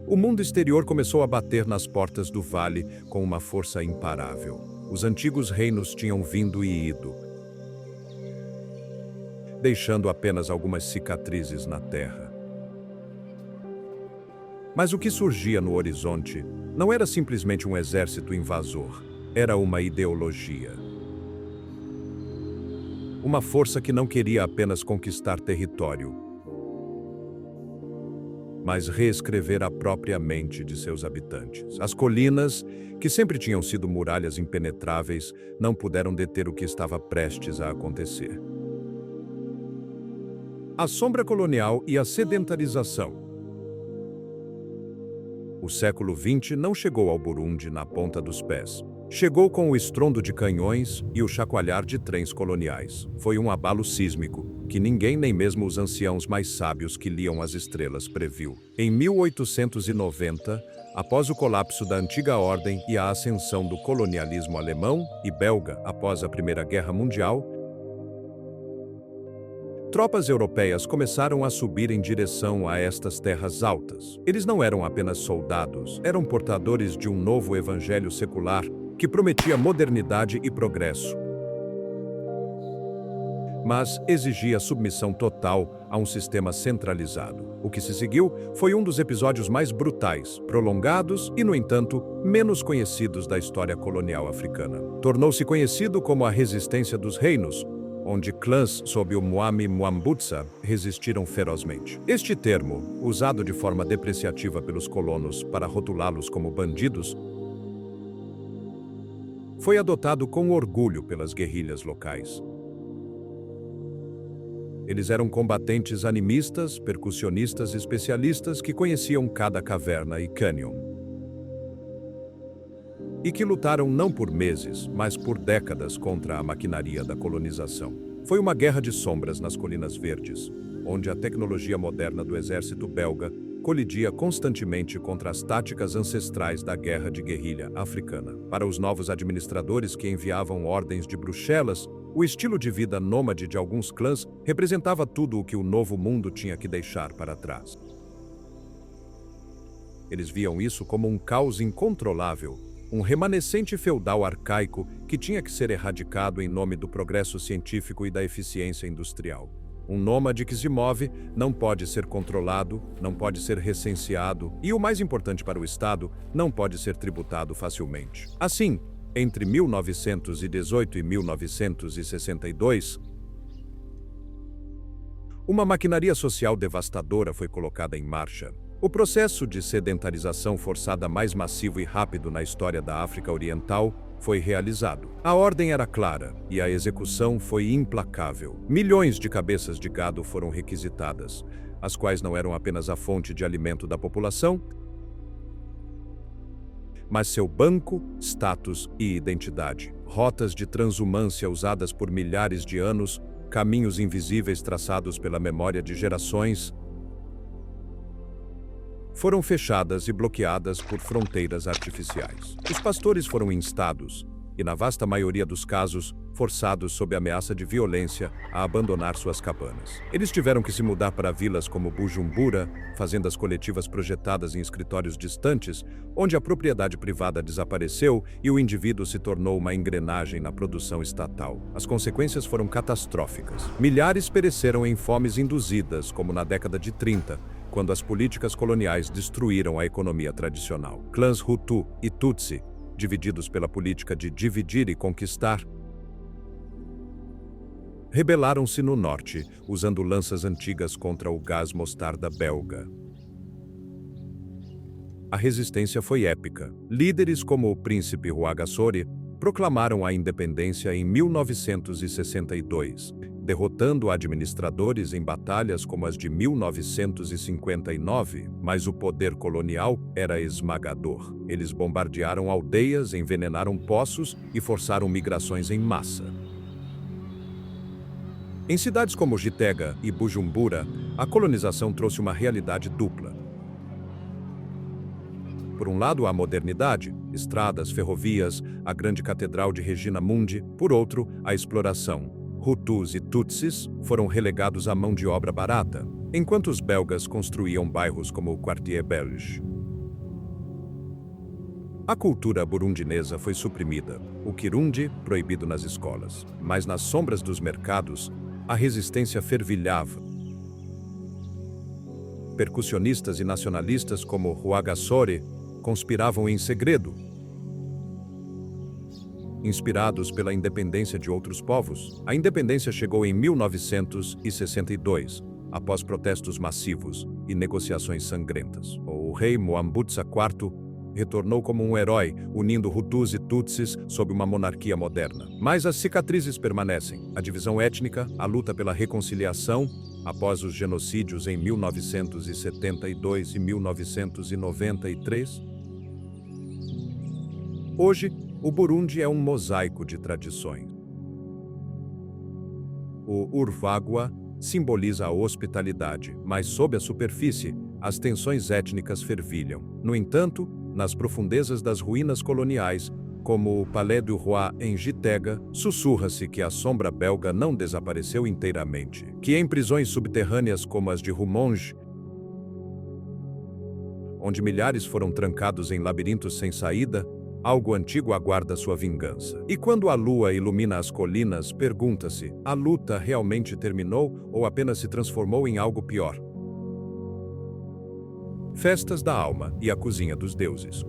o mundo exterior começou a bater nas portas do vale com uma força imparável. Os antigos reinos tinham vindo e ido, deixando apenas algumas cicatrizes na terra. Mas o que surgia no horizonte não era simplesmente um exército invasor, era uma ideologia. Uma força que não queria apenas conquistar território, mas reescrever a própria mente de seus habitantes. As colinas, que sempre tinham sido muralhas impenetráveis, não puderam deter o que estava prestes a acontecer. A sombra colonial e a sedentarização. O século XX não chegou ao Burundi na ponta dos pés. Chegou com o estrondo de canhões e o chacoalhar de trens coloniais. Foi um abalo sísmico que ninguém, nem mesmo os anciãos mais sábios que liam as estrelas, previu. Em 1890, após o colapso da antiga ordem e a ascensão do colonialismo alemão e belga após a Primeira Guerra Mundial, tropas europeias começaram a subir em direção a estas terras altas. Eles não eram apenas soldados, eram portadores de um novo evangelho secular que prometia modernidade e progresso, mas exigia submissão total a um sistema centralizado. O que se seguiu foi um dos episódios mais brutais, prolongados e, no entanto, menos conhecidos da história colonial africana. Tornou-se conhecido como a Resistência dos Reinos, onde clãs sob o Mwami Mwambutsa resistiram ferozmente. Este termo, usado de forma depreciativa pelos colonos para rotulá-los como bandidos, foi adotado com orgulho pelas guerrilhas locais. Eles eram combatentes animistas, percussionistas especialistas que conheciam cada caverna e cânion. E que lutaram não por meses, mas por décadas contra a maquinaria da colonização. Foi uma guerra de sombras nas Colinas Verdes, onde a tecnologia moderna do exército belga colidia constantemente contra as táticas ancestrais da guerra de guerrilha africana. Para os novos administradores que enviavam ordens de Bruxelas, o estilo de vida nômade de alguns clãs representava tudo o que o novo mundo tinha que deixar para trás. Eles viam isso como um caos incontrolável, um remanescente feudal arcaico que tinha que ser erradicado em nome do progresso científico e da eficiência industrial. Um nômade que se move não pode ser controlado, não pode ser recenseado e, o mais importante para o Estado, não pode ser tributado facilmente. Assim, entre 1918 e 1962, uma maquinaria social devastadora foi colocada em marcha. O processo de sedentarização forçada mais massivo e rápido na história da África Oriental foi realizado. A ordem era clara e a execução foi implacável. Milhões de cabeças de gado foram requisitadas, as quais não eram apenas a fonte de alimento da população, mas seu banco, status e identidade. Rotas de transumância usadas por milhares de anos, caminhos invisíveis traçados pela memória de gerações, foram fechadas e bloqueadas por fronteiras artificiais. Os pastores foram instados e, na vasta maioria dos casos, forçados sob ameaça de violência a abandonar suas cabanas. Eles tiveram que se mudar para vilas como Bujumbura, fazendas coletivas projetadas em escritórios distantes, onde a propriedade privada desapareceu e o indivíduo se tornou uma engrenagem na produção estatal. As consequências foram catastróficas. Milhares pereceram em fomes induzidas, como na década de 30, quando as políticas coloniais destruíram a economia tradicional. Clãs Hutu e Tutsi, divididos pela política de dividir e conquistar, rebelaram-se no norte, usando lanças antigas contra o gás mostarda belga. A resistência foi épica. Líderes como o príncipe Rwagasore proclamaram a independência em 1962, derrotando administradores em batalhas como as de 1959, mas o poder colonial era esmagador. Eles bombardearam aldeias, envenenaram poços e forçaram migrações em massa. Em cidades como Gitega e Bujumbura, a colonização trouxe uma realidade dupla. Por um lado, a modernidade, estradas, ferrovias, a grande catedral de Regina Mundi. Por outro, a exploração. Hutus e Tutsis foram relegados à mão de obra barata, enquanto os belgas construíam bairros como o Quartier Belge. A cultura burundinesa foi suprimida, o Kirundi proibido nas escolas, mas nas sombras dos mercados, a resistência fervilhava. Percussionistas e nacionalistas como Rwagasore conspiravam em segredo, inspirados pela independência de outros povos. A independência chegou em 1962, após protestos massivos e negociações sangrentas. O rei Mwambutsa IV retornou como um herói, unindo Hutus e Tutsis sob uma monarquia moderna. Mas as cicatrizes permanecem: a divisão étnica, a luta pela reconciliação após os genocídios em 1972 e 1993. Hoje, o Burundi é um mosaico de tradições. O Urvagwa simboliza a hospitalidade, mas sob a superfície, as tensões étnicas fervilham. No entanto, nas profundezas das ruínas coloniais, como o Palais du Roi em Gitega, sussurra-se que a sombra belga não desapareceu inteiramente, que em prisões subterrâneas como as de Rumonge, onde milhares foram trancados em labirintos sem saída, algo antigo aguarda sua vingança. E quando a lua ilumina as colinas, pergunta-se: a luta realmente terminou ou apenas se transformou em algo pior? Festas da alma e a cozinha dos deuses.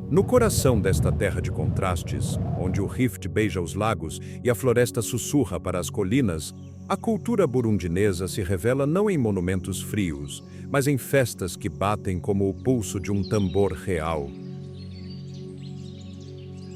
No coração desta terra de contrastes, onde o Rift beija os lagos e a floresta sussurra para as colinas, a cultura burundinesa se revela não em monumentos frios, mas em festas que batem como o pulso de um tambor real.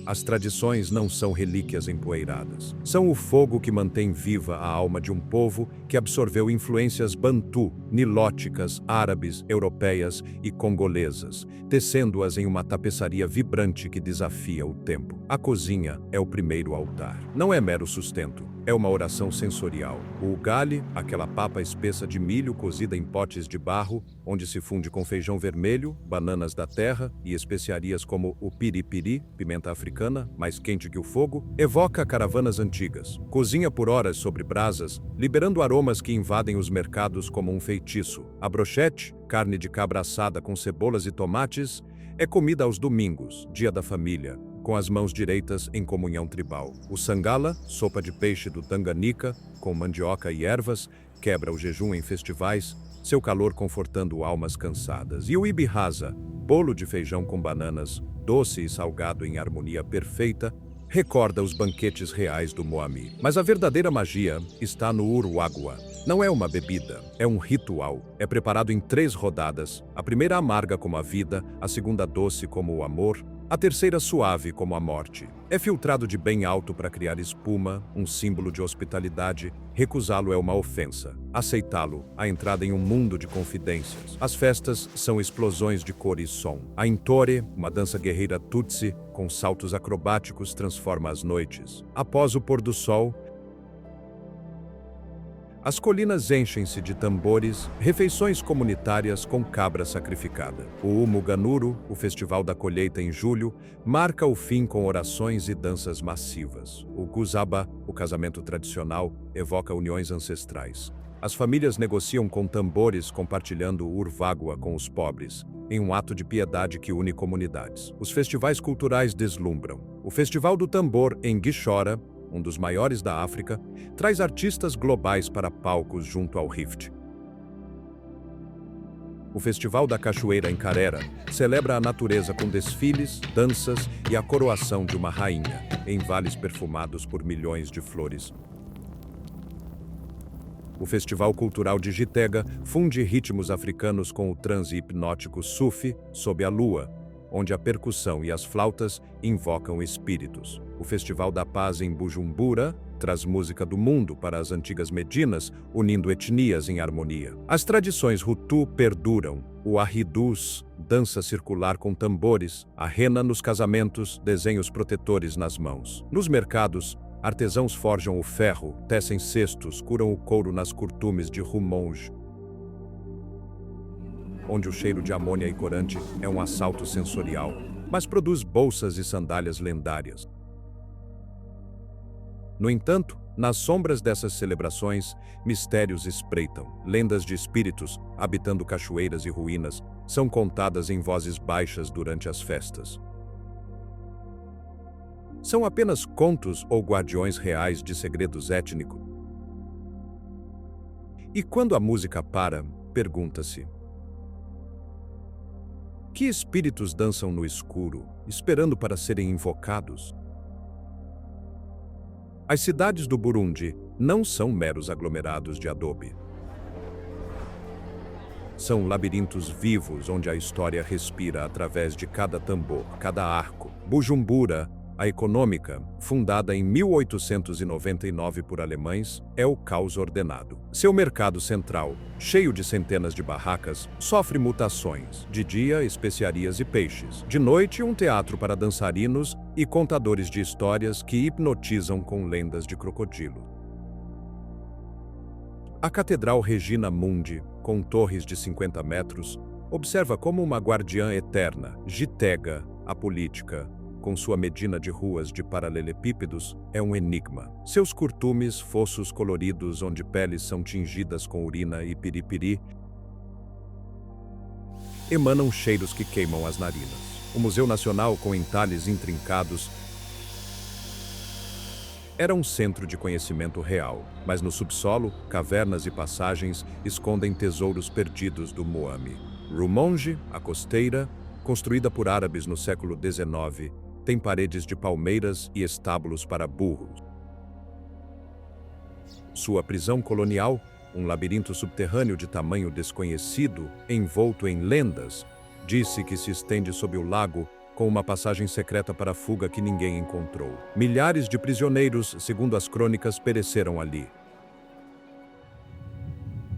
As tradições não são relíquias empoeiradas. São o fogo que mantém viva a alma de um povo que absorveu influências bantu, nilóticas, árabes, europeias e congolesas, tecendo-as em uma tapeçaria vibrante que desafia o tempo. A cozinha é o primeiro altar. Não é mero sustento, é uma oração sensorial. O ugali, aquela papa espessa de milho cozida em potes de barro, onde se funde com feijão vermelho, bananas da terra e especiarias como o piripiri, pimenta africana, mais quente que o fogo, evoca caravanas antigas. Cozinha por horas sobre brasas, liberando aromas que invadem os mercados como um feitiço. A brochete, carne de cabra assada com cebolas e tomates, é comida aos domingos, dia da família, com as mãos direitas em comunhão tribal. O sangala, sopa de peixe do Tanganica, com mandioca e ervas, quebra o jejum em festivais, seu calor confortando almas cansadas. E o ibihaza, bolo de feijão com bananas, doce e salgado em harmonia perfeita, recorda os banquetes reais do Moami. Mas a verdadeira magia está no Urwagwa. Não é uma bebida, é um ritual. É preparado em 3 rodadas, a primeira amarga como a vida, a segunda doce como o amor, a terceira suave como a morte. É filtrado de bem alto para criar espuma, um símbolo de hospitalidade. Recusá-lo é uma ofensa. Aceitá-lo, a entrada em um mundo de confidências. As festas são explosões de cor e som. A Intore, uma dança guerreira tutsi, com saltos acrobáticos, transforma as noites. Após o pôr do sol, as colinas enchem-se de tambores, refeições comunitárias com cabra sacrificada. O Umuganuru, o festival da colheita em julho, marca o fim com orações e danças massivas. O Guzaba, o casamento tradicional, evoca uniões ancestrais. As famílias negociam com tambores, compartilhando o Urvagwa com os pobres, em um ato de piedade que une comunidades. Os festivais culturais deslumbram. O Festival do Tambor, em Gishora, um dos maiores da África, traz artistas globais para palcos junto ao Rift. O O Festival da Cachoeira em Carera celebra a natureza com desfiles, danças e a coroação de uma rainha, em vales perfumados por milhões de flores. O Festival Cultural de Gitega funde ritmos africanos com o transe hipnótico Sufi sob a lua, onde a percussão e as flautas invocam espíritos. O Festival da Paz em Bujumbura traz música do mundo para as antigas Medinas, unindo etnias em harmonia. As tradições Hutu perduram. O arriduz, dança circular com tambores, a rena nos casamentos, desenhos protetores nas mãos. Nos mercados, artesãos forjam o ferro, tecem cestos, curam o couro nas curtumes de Rumonge, onde o cheiro de amônia e corante é um assalto sensorial, mas produz bolsas e sandálias lendárias. No entanto, nas sombras dessas celebrações, mistérios espreitam. Lendas de espíritos, habitando cachoeiras e ruínas, são contadas em vozes baixas durante as festas. São apenas contos ou guardiões reais de segredos étnicos? E quando a música para, pergunta-se: que espíritos dançam no escuro, esperando para serem invocados? As cidades do Burundi não são meros aglomerados de adobe. São labirintos vivos onde a história respira através de cada tambor, cada arco. Bujumbura, a econômica, fundada em 1899 por alemães, é o caos ordenado. Seu mercado central, cheio de centenas de barracas, sofre mutações. De dia, especiarias e peixes. De noite, um teatro para dançarinos e contadores de histórias que hipnotizam com lendas de crocodilo. A Catedral Regina Mundi, com torres de 50 metros, observa como uma guardiã eterna, Gitega, a política, com sua medina de ruas de paralelepípedos, é um enigma. Seus curtumes, fossos coloridos onde peles são tingidas com urina e piripiri, emanam cheiros que queimam as narinas. O Museu Nacional, com entalhes intrincados, era um centro de conhecimento real, mas no subsolo, cavernas e passagens escondem tesouros perdidos do Moami. Rumonge, a costeira, construída por árabes no século XIX, tem paredes de palmeiras e estábulos para burros. Sua prisão colonial, um labirinto subterrâneo de tamanho desconhecido, envolto em lendas, disse que se estende sob o lago com uma passagem secreta para a fuga que ninguém encontrou. Milhares de prisioneiros, segundo as crônicas, pereceram ali.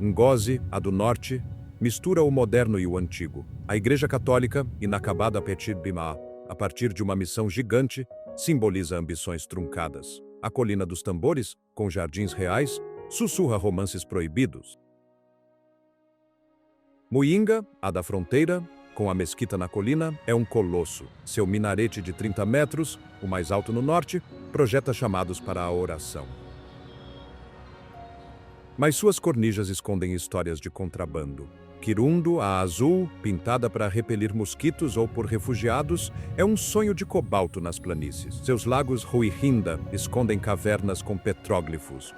Ngozi, a do norte, mistura o moderno e o antigo. A Igreja Católica, inacabada a Petit Bima, a partir de uma missão gigante, simboliza ambições truncadas. A Colina dos Tambores, com jardins reais, sussurra romances proibidos. Muyinga, a da fronteira, com a mesquita na colina, é um colosso. Seu minarete de 30 metros, o mais alto no norte, projeta chamados para a oração. Mas suas cornijas escondem histórias de contrabando. Kirundo, a azul, pintada para repelir mosquitos ou por refugiados, é um sonho de cobalto nas planícies. Seus lagos Ruihinda escondem cavernas com petróglifos.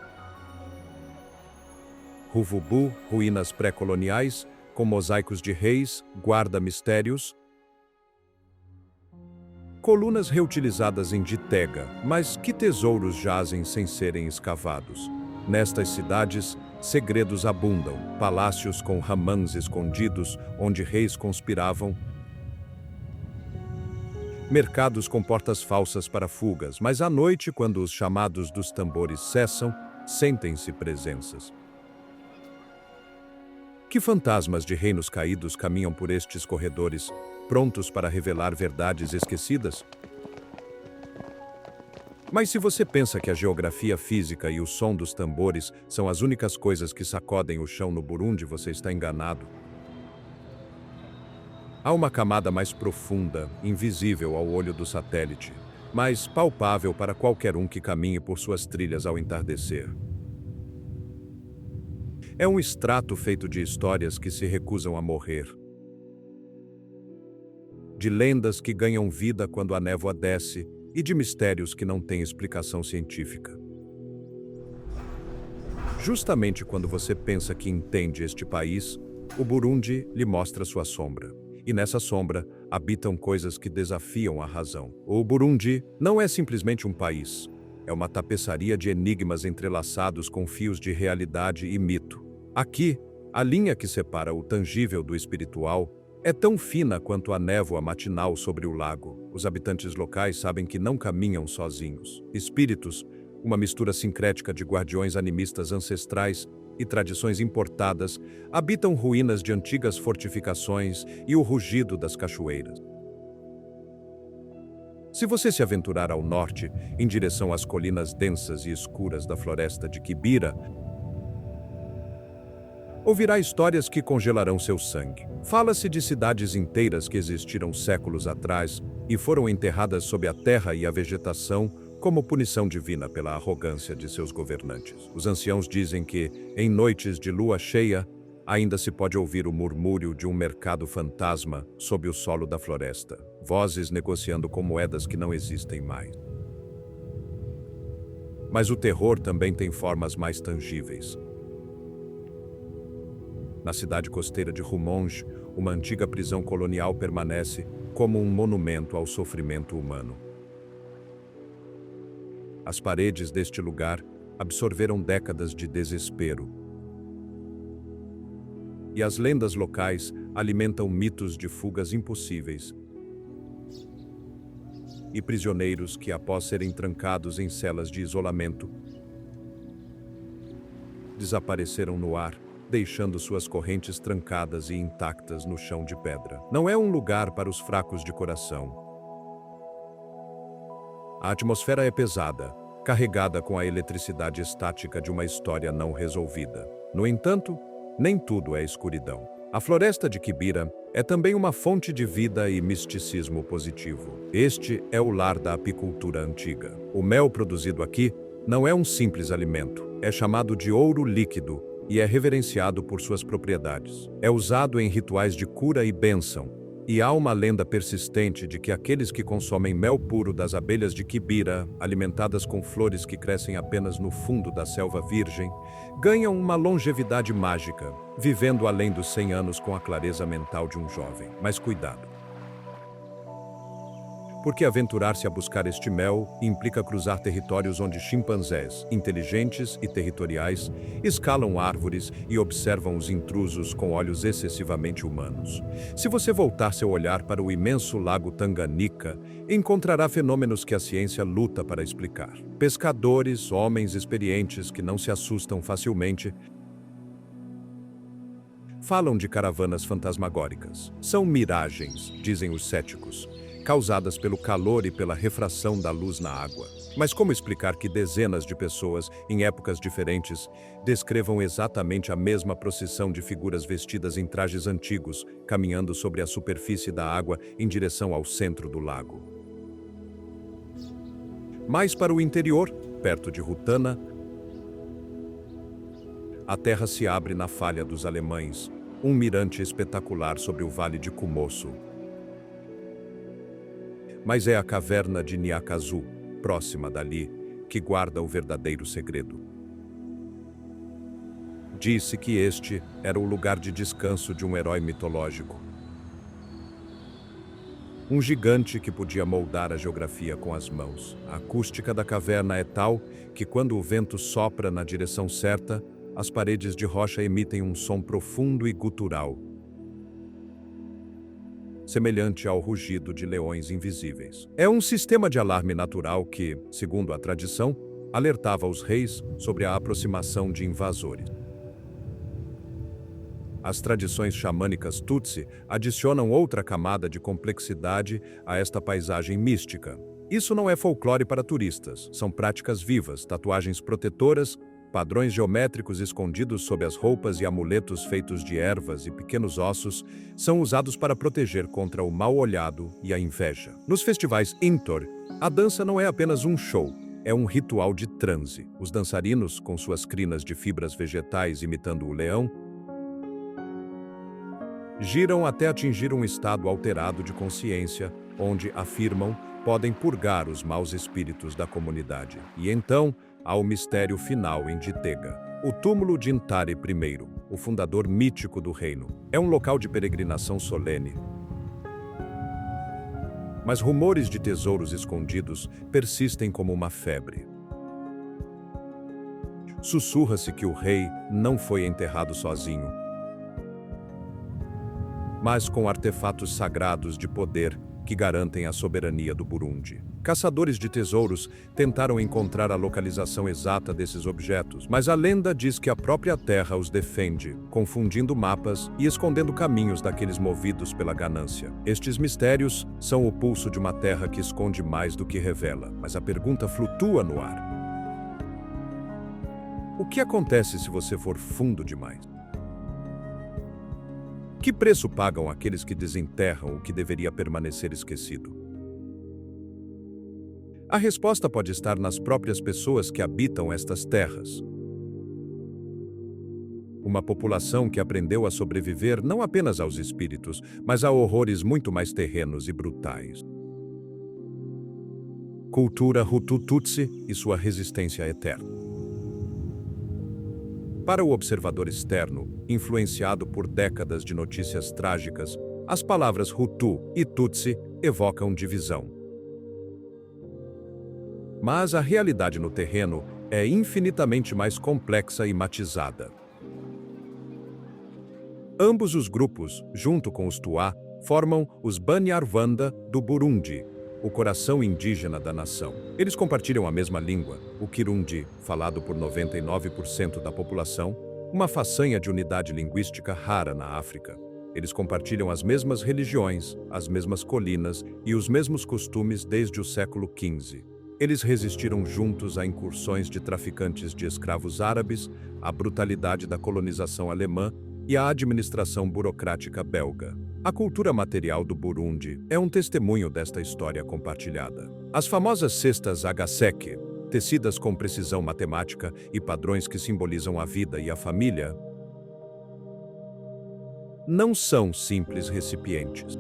Ruvubu, ruínas pré-coloniais, com mosaicos de reis, guarda mistérios. Colunas reutilizadas em Gitega, mas que tesouros jazem sem serem escavados? Nestas cidades, segredos abundam, palácios com ramãs escondidos, onde reis conspiravam, mercados com portas falsas para fugas, mas à noite, quando os chamados dos tambores cessam, sentem-se presenças. Que fantasmas de reinos caídos caminham por estes corredores, prontos para revelar verdades esquecidas? Mas se você pensa que a geografia física e o som dos tambores são as únicas coisas que sacodem o chão no Burundi, você está enganado. Há uma camada mais profunda, invisível ao olho do satélite, mas palpável para qualquer um que caminhe por suas trilhas ao entardecer. É um extrato feito de histórias que se recusam a morrer, de lendas que ganham vida quando a névoa desce e de mistérios que não têm explicação científica. Justamente quando você pensa que entende este país, O Burundi lhe mostra sua sombra. E nessa sombra habitam coisas que desafiam a razão. O Burundi não é simplesmente um país. É uma tapeçaria de enigmas entrelaçados com fios de realidade e mito. Aqui, a linha que separa o tangível do espiritual é tão fina quanto a névoa matinal sobre o lago. Os habitantes locais sabem que não caminham sozinhos. Espíritos, uma mistura sincrética de guardiões animistas ancestrais e tradições importadas, habitam ruínas de antigas fortificações e o rugido das cachoeiras. Se você se aventurar ao norte, em direção às colinas densas e escuras da floresta de Kibira, ouvirá histórias que congelarão seu sangue. Fala-se de cidades inteiras que existiram séculos atrás e foram enterradas sob a terra e a vegetação como punição divina pela arrogância de seus governantes. Os anciãos dizem que, em noites de lua cheia, ainda se pode ouvir o murmúrio de um mercado fantasma sob o solo da floresta, vozes negociando com moedas que não existem mais. Mas o terror também tem formas mais tangíveis. Na cidade costeira de Rumonge, uma antiga prisão colonial permanece como um monumento ao sofrimento humano. As paredes deste lugar absorveram décadas de desespero. E as lendas locais alimentam mitos de fugas impossíveis e prisioneiros que, após serem trancados em celas de isolamento, desapareceram no ar, deixando suas correntes trancadas e intactas no chão de pedra. Não é um lugar para os fracos de coração. A atmosfera é pesada, carregada com a eletricidade estática de uma história não resolvida. No entanto, nem tudo é escuridão. A floresta de Kibira é também uma fonte de vida e misticismo positivo. Este é o lar da apicultura antiga. O mel produzido aqui não é um simples alimento, é chamado de ouro líquido e é reverenciado por suas propriedades. É usado em rituais de cura e bênção, e há uma lenda persistente de que aqueles que consomem mel puro das abelhas de Kibira, alimentadas com flores que crescem apenas no fundo da selva virgem, ganham uma longevidade mágica, vivendo além dos 100 anos com a clareza mental de um jovem. Mas cuidado! Porque aventurar-se a buscar este mel implica cruzar territórios onde chimpanzés, inteligentes e territoriais, escalam árvores e observam os intrusos com olhos excessivamente humanos. Se você voltar seu olhar para o imenso lago Tanganyika, encontrará fenômenos que a ciência luta para explicar. Pescadores, homens experientes que não se assustam facilmente, falam de caravanas fantasmagóricas. São miragens, dizem os céticos, causadas pelo calor e pela refração da luz na água. Mas como explicar que dezenas de pessoas, em épocas diferentes, descrevam exatamente a mesma procissão de figuras vestidas em trajes antigos, caminhando sobre a superfície da água em direção ao centro do lago? Mais para o interior, perto de Rutana, a terra se abre na falha dos alemães, um mirante espetacular sobre o vale de Kumoso. Mas é a caverna de Nyakazu, próxima dali, que guarda o verdadeiro segredo. Disse que este era o lugar de descanso de um herói mitológico. Um gigante que podia moldar a geografia com as mãos. A acústica da caverna é tal que, quando o vento sopra na direção certa, as paredes de rocha emitem um som profundo e gutural, semelhante ao rugido de leões invisíveis. É um sistema de alarme natural que, segundo a tradição, alertava os reis sobre a aproximação de invasores. As tradições xamânicas Tutsi adicionam outra camada de complexidade a esta paisagem mística. Isso não é folclore para turistas, são práticas vivas, tatuagens protetoras, padrões geométricos escondidos sob as roupas e amuletos feitos de ervas e pequenos ossos são usados para proteger contra o mal-olhado e a inveja. Nos festivais Intor, a dança não é apenas um show, é um ritual de transe. Os dançarinos, com suas crinas de fibras vegetais imitando o leão, giram até atingir um estado alterado de consciência, onde, afirmam, podem purgar os maus espíritos da comunidade. E então, há o mistério final em Gitega, o túmulo de Ntare I, o fundador mítico do reino. É um local de peregrinação solene. Mas rumores de tesouros escondidos persistem como uma febre. Sussurra-se que o rei não foi enterrado sozinho, mas com artefatos sagrados de poder que garantem a soberania do Burundi. Caçadores de tesouros tentaram encontrar a localização exata desses objetos, mas a lenda diz que a própria terra os defende, confundindo mapas e escondendo caminhos daqueles movidos pela ganância. Estes mistérios são o pulso de uma terra que esconde mais do que revela, mas a pergunta flutua no ar. O que acontece se você for fundo demais? Que preço pagam aqueles que desenterram o que deveria permanecer esquecido? A resposta pode estar nas próprias pessoas que habitam estas terras. Uma população que aprendeu a sobreviver não apenas aos espíritos, mas a horrores muito mais terrenos e brutais. Cultura Hutu-Tutsi e sua resistência eterna. Para o observador externo, influenciado por décadas de notícias trágicas, as palavras Hutu e Tutsi evocam divisão. Mas a realidade no terreno é infinitamente mais complexa e matizada. Ambos os grupos, junto com os Tuá, formam os Banyarwanda do Burundi, o coração indígena da nação. Eles compartilham a mesma língua, o Kirundi, falado por 99% da população, uma façanha de unidade linguística rara na África. Eles compartilham as mesmas religiões, as mesmas colinas e os mesmos costumes desde o século XV. Eles resistiram juntos a incursões de traficantes de escravos árabes, à brutalidade da colonização alemã e à administração burocrática belga. A cultura material do Burundi é um testemunho desta história compartilhada. As famosas cestas agaseke, tecidas com precisão matemática e padrões que simbolizam a vida e a família, não são simples recipientes.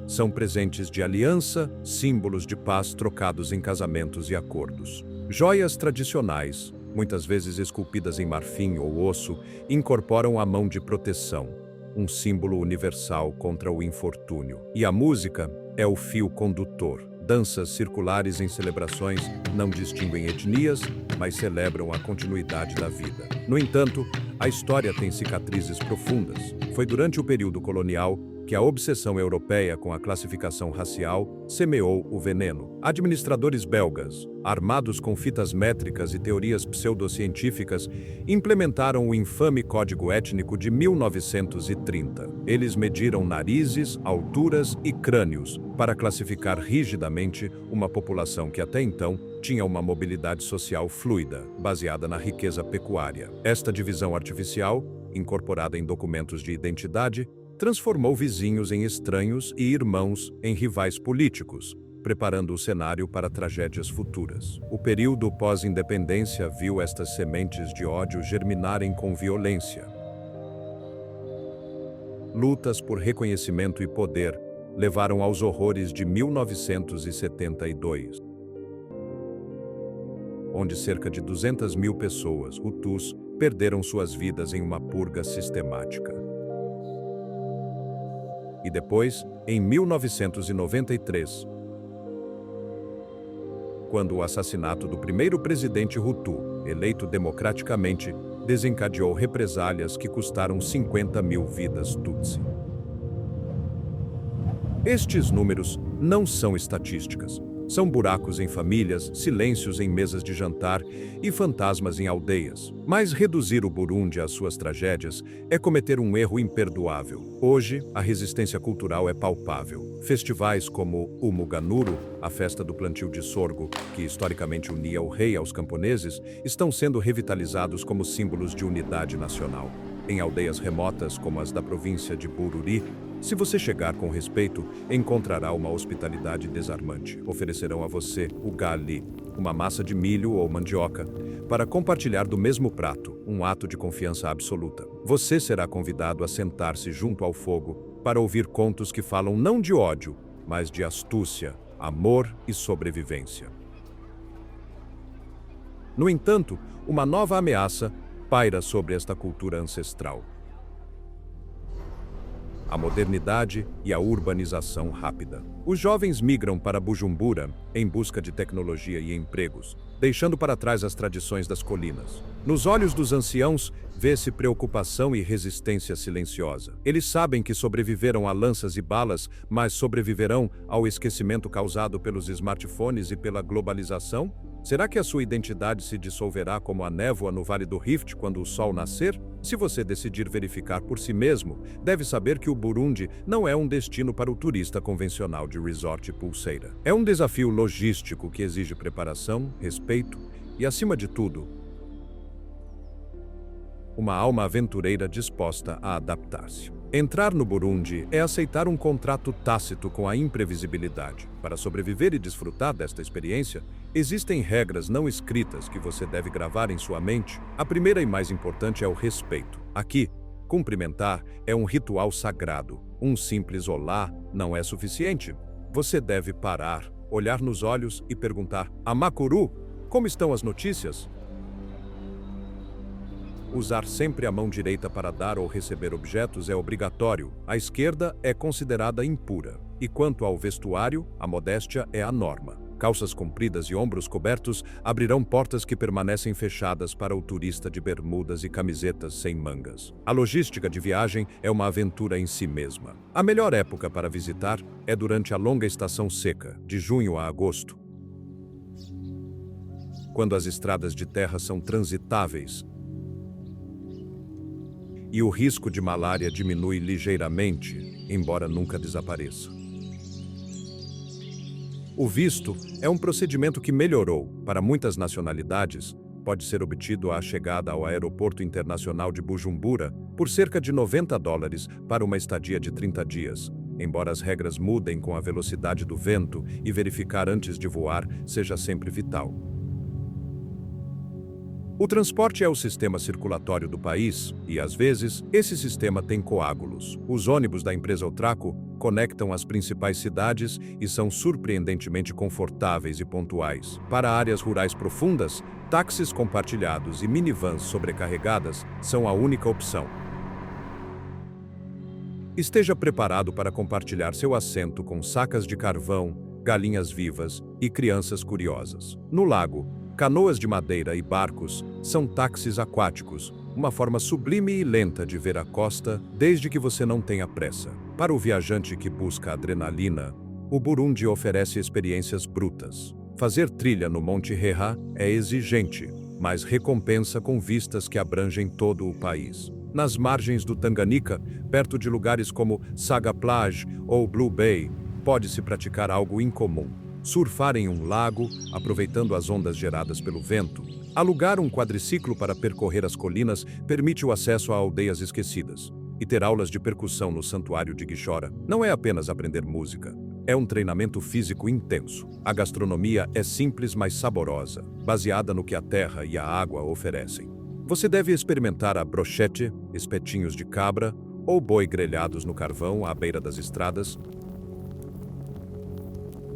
São presentes de aliança, símbolos de paz trocados em casamentos e acordos. Joias tradicionais, muitas vezes esculpidas em marfim ou osso, incorporam a mão de proteção, um símbolo universal contra o infortúnio. E a música é o fio condutor. Danças circulares em celebrações não distinguem etnias, mas celebram a continuidade da vida. No entanto, a história tem cicatrizes profundas. Foi durante o período colonial que a obsessão europeia com a classificação racial semeou o veneno. Administradores belgas, armados com fitas métricas e teorias pseudocientíficas, implementaram o infame Código Étnico de 1930. Eles mediram narizes, alturas e crânios para classificar rigidamente uma população que até então tinha uma mobilidade social fluida, baseada na riqueza pecuária. Esta divisão artificial, incorporada em documentos de identidade, transformou vizinhos em estranhos e irmãos em rivais políticos, preparando o cenário para tragédias futuras. O período pós-independência viu estas sementes de ódio germinarem com violência. Lutas por reconhecimento e poder levaram aos horrores de 1972, onde cerca de 200.000 pessoas, Hutus, perderam suas vidas em uma purga sistemática. E depois, em 1993, quando o assassinato do primeiro presidente Hutu, eleito democraticamente, desencadeou represálias que custaram 50.000 vidas Tutsi. Estes números não são estatísticas. São buracos em famílias, silêncios em mesas de jantar e fantasmas em aldeias. Mas reduzir o Burundi às suas tragédias é cometer um erro imperdoável. Hoje, a resistência cultural é palpável. Festivais como o Muganuru, a festa do plantio de sorgo, que historicamente unia o rei aos camponeses, estão sendo revitalizados como símbolos de unidade nacional. Em aldeias remotas, como as da província de Bururi, se você chegar com respeito, encontrará uma hospitalidade desarmante. Oferecerão a você o gali, uma massa de milho ou mandioca, para compartilhar do mesmo prato, um ato de confiança absoluta. Você será convidado a sentar-se junto ao fogo para ouvir contos que falam não de ódio, mas de astúcia, amor e sobrevivência. No entanto, uma nova ameaça paira sobre esta cultura ancestral: a modernidade e a urbanização rápida. Os jovens migram para Bujumbura em busca de tecnologia e empregos, deixando para trás as tradições das colinas. Nos olhos dos anciãos, vê-se preocupação e resistência silenciosa. Eles sabem que sobreviveram a lanças e balas, mas sobreviverão ao esquecimento causado pelos smartphones e pela globalização? Será que a sua identidade se dissolverá como a névoa no Vale do Rift quando o sol nascer? Se você decidir verificar por si mesmo, deve saber que o Burundi não é um destino para o turista convencional de resort e pulseira. É um desafio logístico que exige preparação, respeito e, acima de tudo, uma alma aventureira disposta a adaptar-se. Entrar no Burundi é aceitar um contrato tácito com a imprevisibilidade. Para sobreviver e desfrutar desta experiência, existem regras não escritas que você deve gravar em sua mente. A primeira e mais importante é o respeito. Aqui, cumprimentar é um ritual sagrado. Um simples olá não é suficiente. Você deve parar, olhar nos olhos e perguntar: Amakuru, como estão as notícias? Usar sempre a mão direita para dar ou receber objetos é obrigatório. A esquerda é considerada impura. E quanto ao vestuário, a modéstia é a norma. Calças compridas e ombros cobertos abrirão portas que permanecem fechadas para o turista de bermudas e camisetas sem mangas. A logística de viagem é uma aventura em si mesma. A melhor época para visitar é durante a longa estação seca, de junho a agosto, quando as estradas de terra são transitáveis e o risco de malária diminui ligeiramente, embora nunca desapareça. O visto é um procedimento que melhorou. Para muitas nacionalidades, pode ser obtido à chegada ao Aeroporto Internacional de Bujumbura por cerca de $90 para uma estadia de 30 dias. Embora as regras mudem com a velocidade do vento e verificar antes de voar seja sempre vital. O transporte é o sistema circulatório do país e, às vezes, esse sistema tem coágulos. Os ônibus da empresa Otraco conectam as principais cidades e são surpreendentemente confortáveis e pontuais. Para áreas rurais profundas, táxis compartilhados e minivans sobrecarregadas são a única opção. Esteja preparado para compartilhar seu assento com sacas de carvão, galinhas vivas e crianças curiosas. No lago, canoas de madeira e barcos são táxis aquáticos, uma forma sublime e lenta de ver a costa desde que você não tenha pressa. Para o viajante que busca adrenalina, o Burundi oferece experiências brutas. Fazer trilha no Monte Rehá é exigente, mas recompensa com vistas que abrangem todo o país. Nas margens do Tanganyika, perto de lugares como Saga Plage ou Blue Bay, pode-se praticar algo incomum: surfar em um lago, aproveitando as ondas geradas pelo vento. Alugar um quadriciclo para percorrer as colinas permite o acesso a aldeias esquecidas. E ter aulas de percussão no Santuário de Gishora não é apenas aprender música. É um treinamento físico intenso. A gastronomia é simples, mas saborosa, baseada no que a terra e a água oferecem. Você deve experimentar a brochete, espetinhos de cabra ou boi grelhados no carvão à beira das estradas,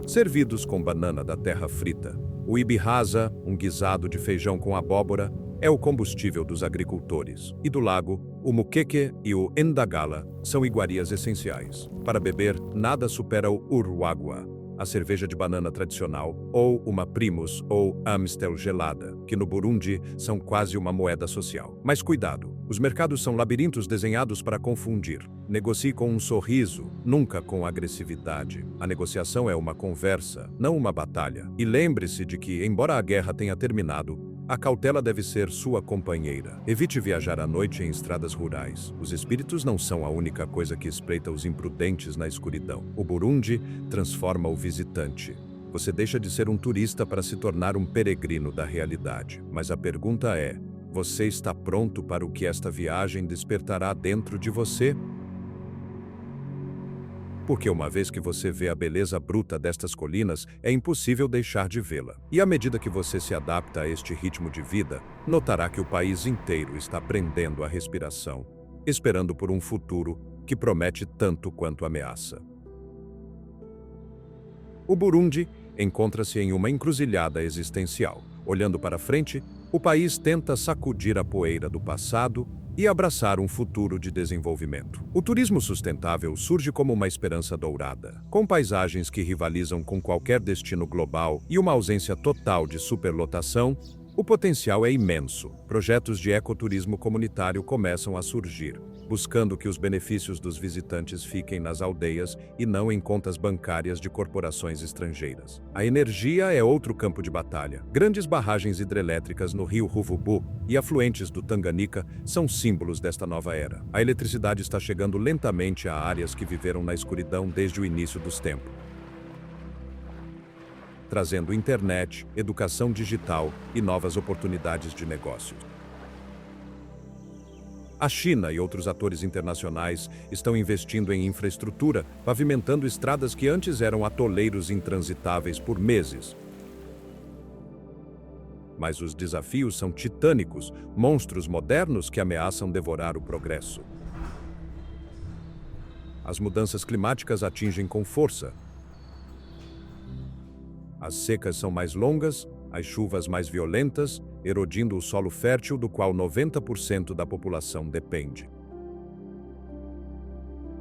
servidos com banana da terra frita. O ibihaza, um guisado de feijão com abóbora, é o combustível dos agricultores. E do lago, o muqueque e o endagala são iguarias essenciais. Para beber, nada supera o uruagua, a cerveja de banana tradicional, ou uma Primus ou Amstel gelada, que no Burundi são quase uma moeda social. Mas cuidado, os mercados são labirintos desenhados para confundir. Negocie com um sorriso, nunca com agressividade. A negociação é uma conversa, não uma batalha. E lembre-se de que, embora a guerra tenha terminado, a cautela deve ser sua companheira. Evite viajar à noite em estradas rurais. Os espíritos não são a única coisa que espreita os imprudentes na escuridão. O Burundi transforma o visitante. Você deixa de ser um turista para se tornar um peregrino da realidade. Mas a pergunta é: você está pronto para o que esta viagem despertará dentro de você? Porque uma vez que você vê a beleza bruta destas colinas, é impossível deixar de vê-la. E à medida que você se adapta a este ritmo de vida, notará que o país inteiro está prendendo a respiração, esperando por um futuro que promete tanto quanto ameaça. O Burundi encontra-se em uma encruzilhada existencial. Olhando para frente, O país tenta sacudir a poeira do passado e abraçar um futuro de desenvolvimento. O turismo sustentável surge como uma esperança dourada, com paisagens que rivalizam com qualquer destino global e uma ausência total de superlotação. O potencial é imenso. Projetos de ecoturismo comunitário começam a surgir, buscando que os benefícios dos visitantes fiquem nas aldeias e não em contas bancárias de corporações estrangeiras. A energia é outro campo de batalha. Grandes barragens hidrelétricas no rio Ruvubu e afluentes do Tanganica são símbolos desta nova era. A eletricidade está chegando lentamente a áreas que viveram na escuridão desde o início dos tempos, trazendo internet, educação digital e novas oportunidades de negócios. A China e outros atores internacionais estão investindo em infraestrutura, pavimentando estradas que antes eram atoleiros intransitáveis por meses. Mas os desafios são titânicos, monstros modernos que ameaçam devorar o progresso. As mudanças climáticas atingem com força. As secas são mais longas, as chuvas mais violentas, erodindo o solo fértil do qual 90% da população depende.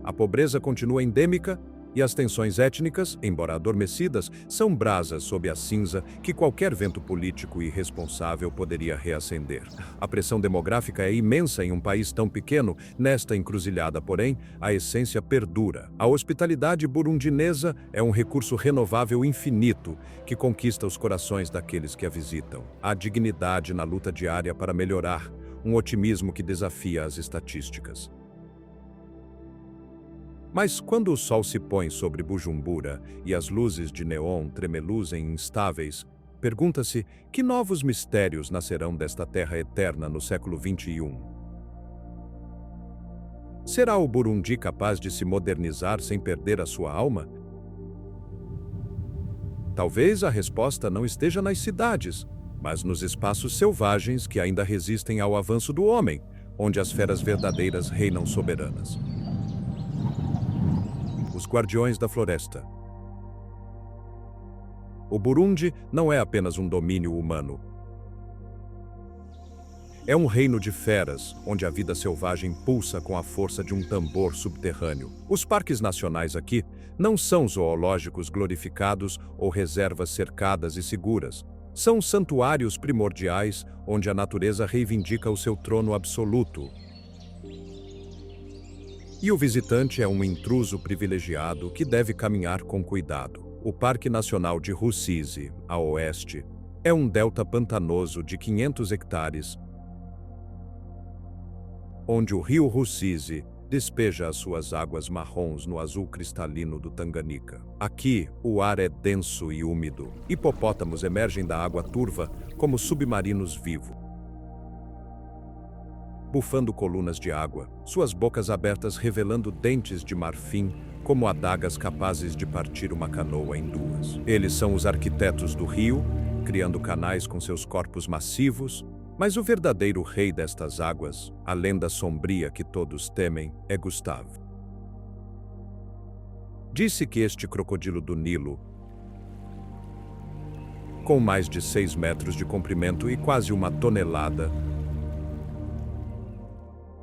A pobreza continua endêmica e as tensões étnicas, embora adormecidas, são brasas sob a cinza que qualquer vento político irresponsável poderia reacender. A pressão demográfica é imensa em um país tão pequeno. Nesta encruzilhada, porém, a essência perdura. A hospitalidade burundinesa é um recurso renovável infinito que conquista os corações daqueles que a visitam. Há dignidade na luta diária para melhorar, um otimismo que desafia as estatísticas. Mas quando o sol se põe sobre Bujumbura e as luzes de neon tremeluzem instáveis, pergunta-se que novos mistérios nascerão desta terra eterna no século XXI. Será o Burundi capaz de se modernizar sem perder a sua alma? Talvez a resposta não esteja nas cidades, mas nos espaços selvagens que ainda resistem ao avanço do homem, onde as feras verdadeiras reinam soberanas. Os guardiões da floresta. O Burundi não é apenas um domínio humano. É um reino de feras, onde a vida selvagem pulsa com a força de um tambor subterrâneo. Os parques nacionais aqui não são zoológicos glorificados ou reservas cercadas e seguras. São santuários primordiais, onde a natureza reivindica o seu trono absoluto. E o visitante é um intruso privilegiado que deve caminhar com cuidado. O Parque Nacional de Rusizi, a oeste, é um delta pantanoso de 500 hectares, onde o rio Rusizi despeja as suas águas marrons no azul cristalino do Tanganica. Aqui, o ar é denso e úmido. Hipopótamos emergem da água turva como submarinos vivos, bufando colunas de água, suas bocas abertas revelando dentes de marfim, como adagas capazes de partir uma canoa em duas. Eles são os arquitetos do rio, criando canais com seus corpos massivos, mas o verdadeiro rei destas águas, a lenda sombria que todos temem, é Gustavo. Disse que este crocodilo do Nilo, com mais de 6 metros de comprimento e quase 1 tonelada,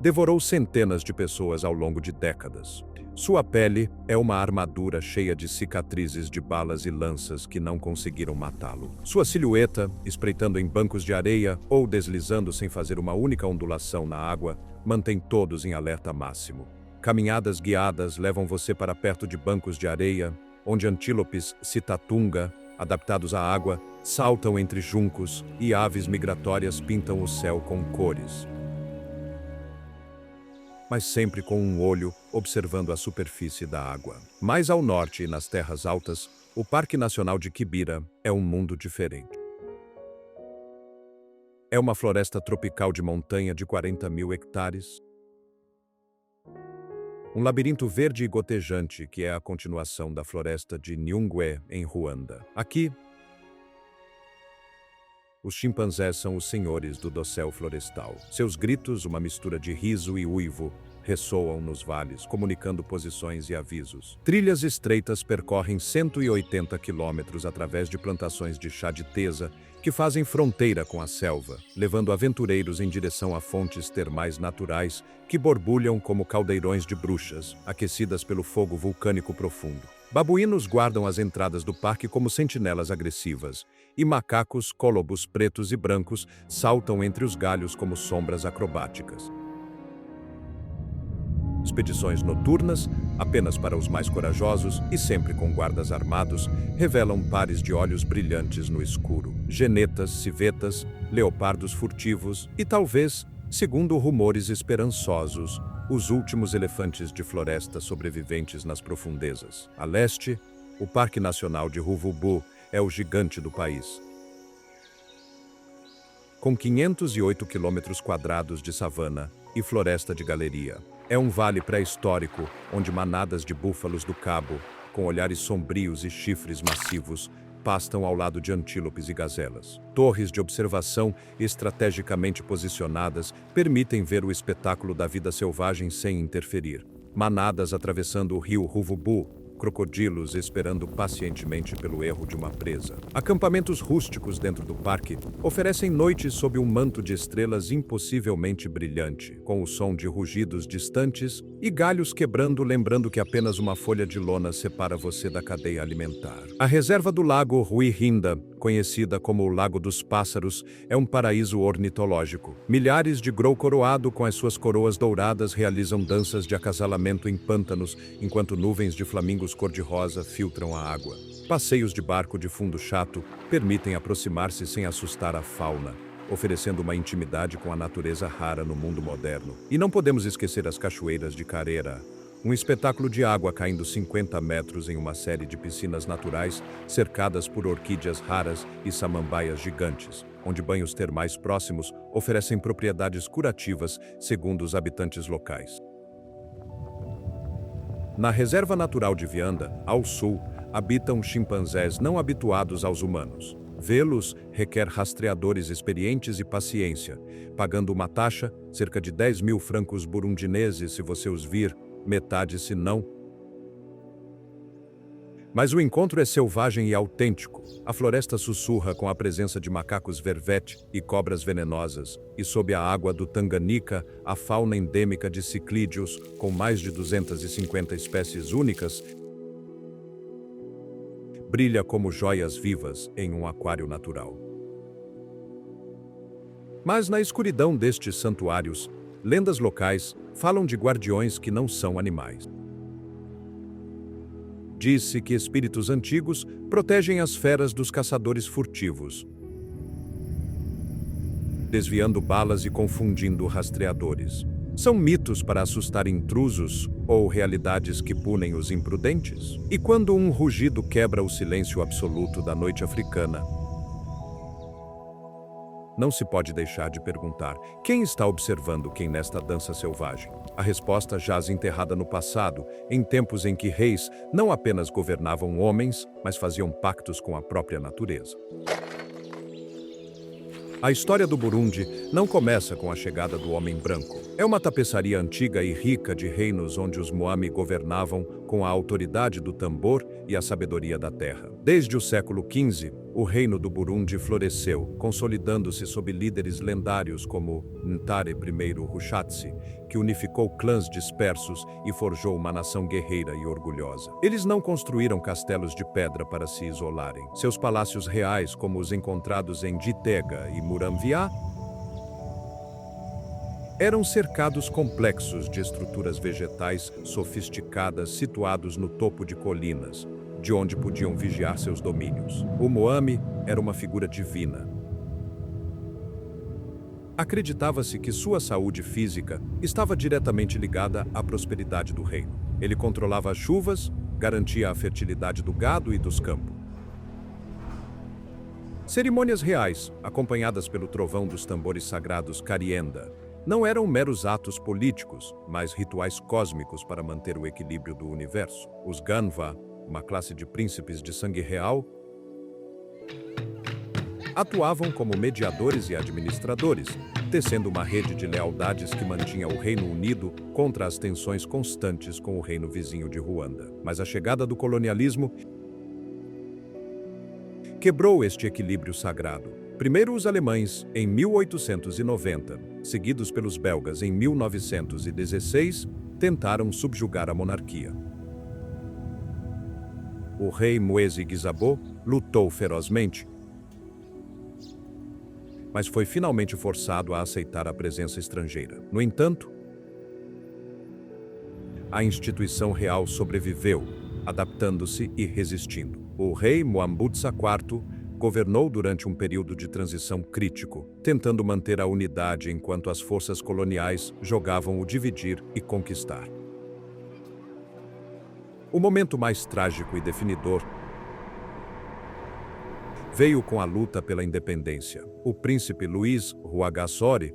devorou centenas de pessoas ao longo de décadas. Sua pele é uma armadura cheia de cicatrizes de balas e lanças que não conseguiram matá-lo. Sua silhueta, espreitando em bancos de areia ou deslizando sem fazer uma única ondulação na água, mantém todos em alerta máximo. Caminhadas guiadas levam você para perto de bancos de areia, onde antílopes citatunga, adaptados à água, saltam entre juncos e aves migratórias pintam o céu com cores, mas sempre com um olho observando a superfície da água. Mais ao norte e nas terras altas, o Parque Nacional de Kibira é um mundo diferente. É uma floresta tropical de montanha de 40.000 hectares. Um labirinto verde e gotejante que é a continuação da floresta de Nyungwe, em Ruanda. Aqui, os chimpanzés são os senhores do dossel florestal. Seus gritos, uma mistura de riso e uivo, ressoam nos vales, comunicando posições e avisos. Trilhas estreitas percorrem 180 quilômetros através de plantações de chá de tesa que fazem fronteira com a selva, levando aventureiros em direção a fontes termais naturais que borbulham como caldeirões de bruxas, aquecidas pelo fogo vulcânico profundo. Babuínos guardam as entradas do parque como sentinelas agressivas, e macacos, colobos pretos e brancos saltam entre os galhos como sombras acrobáticas. Expedições noturnas, apenas para os mais corajosos e sempre com guardas armados, revelam pares de olhos brilhantes no escuro, genetas, civetas, leopardos furtivos e talvez, segundo rumores esperançosos, os últimos elefantes de floresta sobreviventes nas profundezas. A leste, o Parque Nacional de Ruvubu é o gigante do país. Com 508 quilômetros quadrados de savana e floresta de galeria. É um vale pré-histórico onde manadas de búfalos do Cabo, com olhares sombrios e chifres massivos, pastam ao lado de antílopes e gazelas. Torres de observação estrategicamente posicionadas permitem ver o espetáculo da vida selvagem sem interferir. Manadas atravessando o rio Ruvubu, crocodilos esperando pacientemente pelo erro de uma presa. Acampamentos rústicos dentro do parque oferecem noites sob um manto de estrelas impossivelmente brilhante, com o som de rugidos distantes e galhos quebrando, lembrando que apenas uma folha de lona separa você da cadeia alimentar. A reserva do lago Ruihinda, conhecida como o Lago dos Pássaros, é um paraíso ornitológico. Milhares de grou coroado com as suas coroas douradas realizam danças de acasalamento em pântanos, enquanto nuvens de flamingos cor-de-rosa filtram a água. Passeios de barco de fundo chato permitem aproximar-se sem assustar a fauna, oferecendo uma intimidade com a natureza rara no mundo moderno. E não podemos esquecer as cachoeiras de Careira, um espetáculo de água caindo 50 metros em uma série de piscinas naturais cercadas por orquídeas raras e samambaias gigantes, onde banhos termais próximos oferecem propriedades curativas, segundo os habitantes locais. Na Reserva Natural de Vianda, ao sul, habitam chimpanzés não habituados aos humanos. Vê-los requer rastreadores experientes e paciência, pagando uma taxa, cerca de 10 mil francos burundineses se você os vir, metade se não. Mas o encontro é selvagem e autêntico. A floresta sussurra com a presença de macacos vervete e cobras venenosas, e sob a água do Tanganica, a fauna endêmica de ciclídeos, com mais de 250 espécies únicas, brilha como joias vivas em um aquário natural. Mas na escuridão destes santuários, lendas locais falam de guardiões que não são animais. Diz-se que espíritos antigos protegem as feras dos caçadores furtivos, desviando balas e confundindo rastreadores. São mitos para assustar intrusos ou realidades que punem os imprudentes? E quando um rugido quebra o silêncio absoluto da noite africana, não se pode deixar de perguntar: quem está observando quem nesta dança selvagem? A resposta jaz enterrada no passado, em tempos em que reis não apenas governavam homens, mas faziam pactos com a própria natureza. A história do Burundi não começa com a chegada do homem branco. É uma tapeçaria antiga e rica de reinos onde os Moami governavam com a autoridade do tambor e a sabedoria da terra. Desde o século XV, o reino do Burundi floresceu, consolidando-se sob líderes lendários como Ntare I Rushatsi, que unificou clãs dispersos e forjou uma nação guerreira e orgulhosa. Eles não construíram castelos de pedra para se isolarem. Seus palácios reais, como os encontrados em Gitega e Muramvya, eram cercados complexos de estruturas vegetais sofisticadas situados no topo de colinas, de onde podiam vigiar seus domínios. O Moami era uma figura divina. Acreditava-se que sua saúde física estava diretamente ligada à prosperidade do reino. Ele controlava as chuvas, garantia a fertilidade do gado e dos campos. Cerimônias reais, acompanhadas pelo trovão dos tambores sagrados Karienda, não eram meros atos políticos, mas rituais cósmicos para manter o equilíbrio do universo. Os Ganva, uma classe de príncipes de sangue real, atuavam como mediadores e administradores, tecendo uma rede de lealdades que mantinha o Reino Unido contra as tensões constantes com o reino vizinho de Ruanda. Mas a chegada do colonialismo quebrou este equilíbrio sagrado. Primeiro os alemães, em 1890, seguidos pelos belgas em 1916, tentaram subjugar a monarquia. O rei Moise Guizabo lutou ferozmente, mas foi finalmente forçado a aceitar a presença estrangeira. No entanto, a instituição real sobreviveu, adaptando-se e resistindo. O rei Mwambutsa IV governou durante um período de transição crítico, tentando manter a unidade enquanto as forças coloniais jogavam o dividir e conquistar. O momento mais trágico e definidor veio com a luta pela independência. O príncipe Luiz Rwagasore,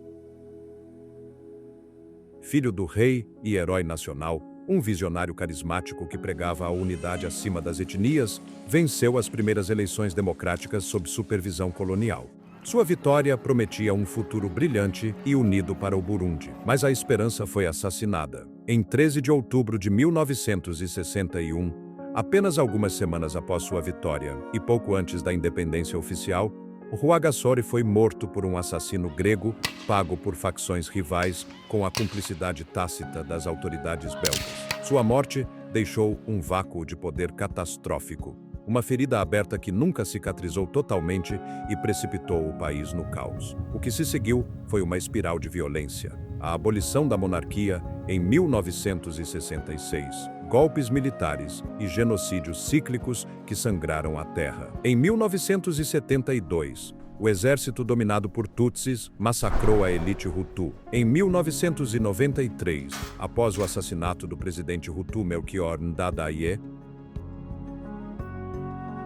filho do rei e herói nacional, um visionário carismático que pregava a unidade acima das etnias, venceu as primeiras eleições democráticas sob supervisão colonial. Sua vitória prometia um futuro brilhante e unido para o Burundi, mas a esperança foi assassinada. Em 13 de outubro de 1961, apenas algumas semanas após sua vitória e pouco antes da independência oficial, Rwagasore foi morto por um assassino grego, pago por facções rivais, com a cumplicidade tácita das autoridades belgas. Sua morte deixou um vácuo de poder catastrófico, uma ferida aberta que nunca cicatrizou totalmente e precipitou o país no caos. O que se seguiu foi uma espiral de violência. A abolição da monarquia em 1966, golpes militares e genocídios cíclicos que sangraram a terra. Em 1972, o exército dominado por Tutsis massacrou a elite Hutu. Em 1993, após o assassinato do presidente Hutu Melchior Ndadaye,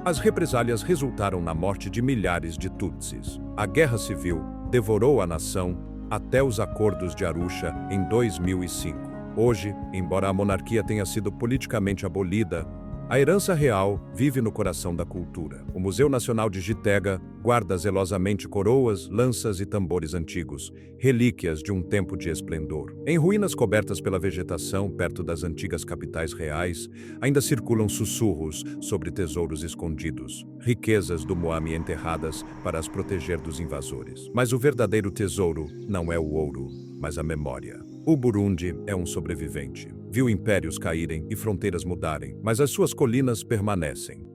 as represálias resultaram na morte de milhares de Tutsis. A guerra civil devorou a nação até os acordos de Arusha em 2005. Hoje, embora a monarquia tenha sido politicamente abolida, a herança real vive no coração da cultura. O Museu Nacional de Gitega guarda zelosamente coroas, lanças e tambores antigos, relíquias de um tempo de esplendor. Em ruínas cobertas pela vegetação, perto das antigas capitais reais, ainda circulam sussurros sobre tesouros escondidos, riquezas do Moami enterradas para as proteger dos invasores. Mas o verdadeiro tesouro não é o ouro, mas a memória. O Burundi é um sobrevivente. Viu impérios caírem e fronteiras mudarem, mas as suas colinas permanecem.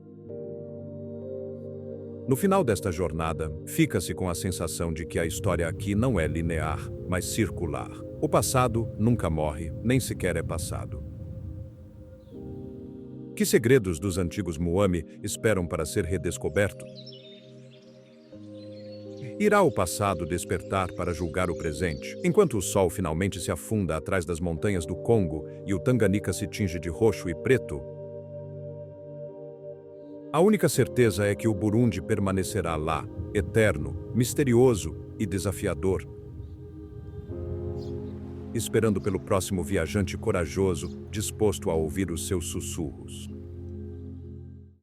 No final desta jornada, fica-se com a sensação de que a história aqui não é linear, mas circular. O passado nunca morre, nem sequer é passado. Que segredos dos antigos Muami esperam para ser redescobertos? Irá o passado despertar para julgar o presente, enquanto o sol finalmente se afunda atrás das montanhas do Congo e o Tanganica se tinge de roxo e preto? A única certeza é que o Burundi permanecerá lá, eterno, misterioso e desafiador, esperando pelo próximo viajante corajoso, disposto a ouvir os seus sussurros.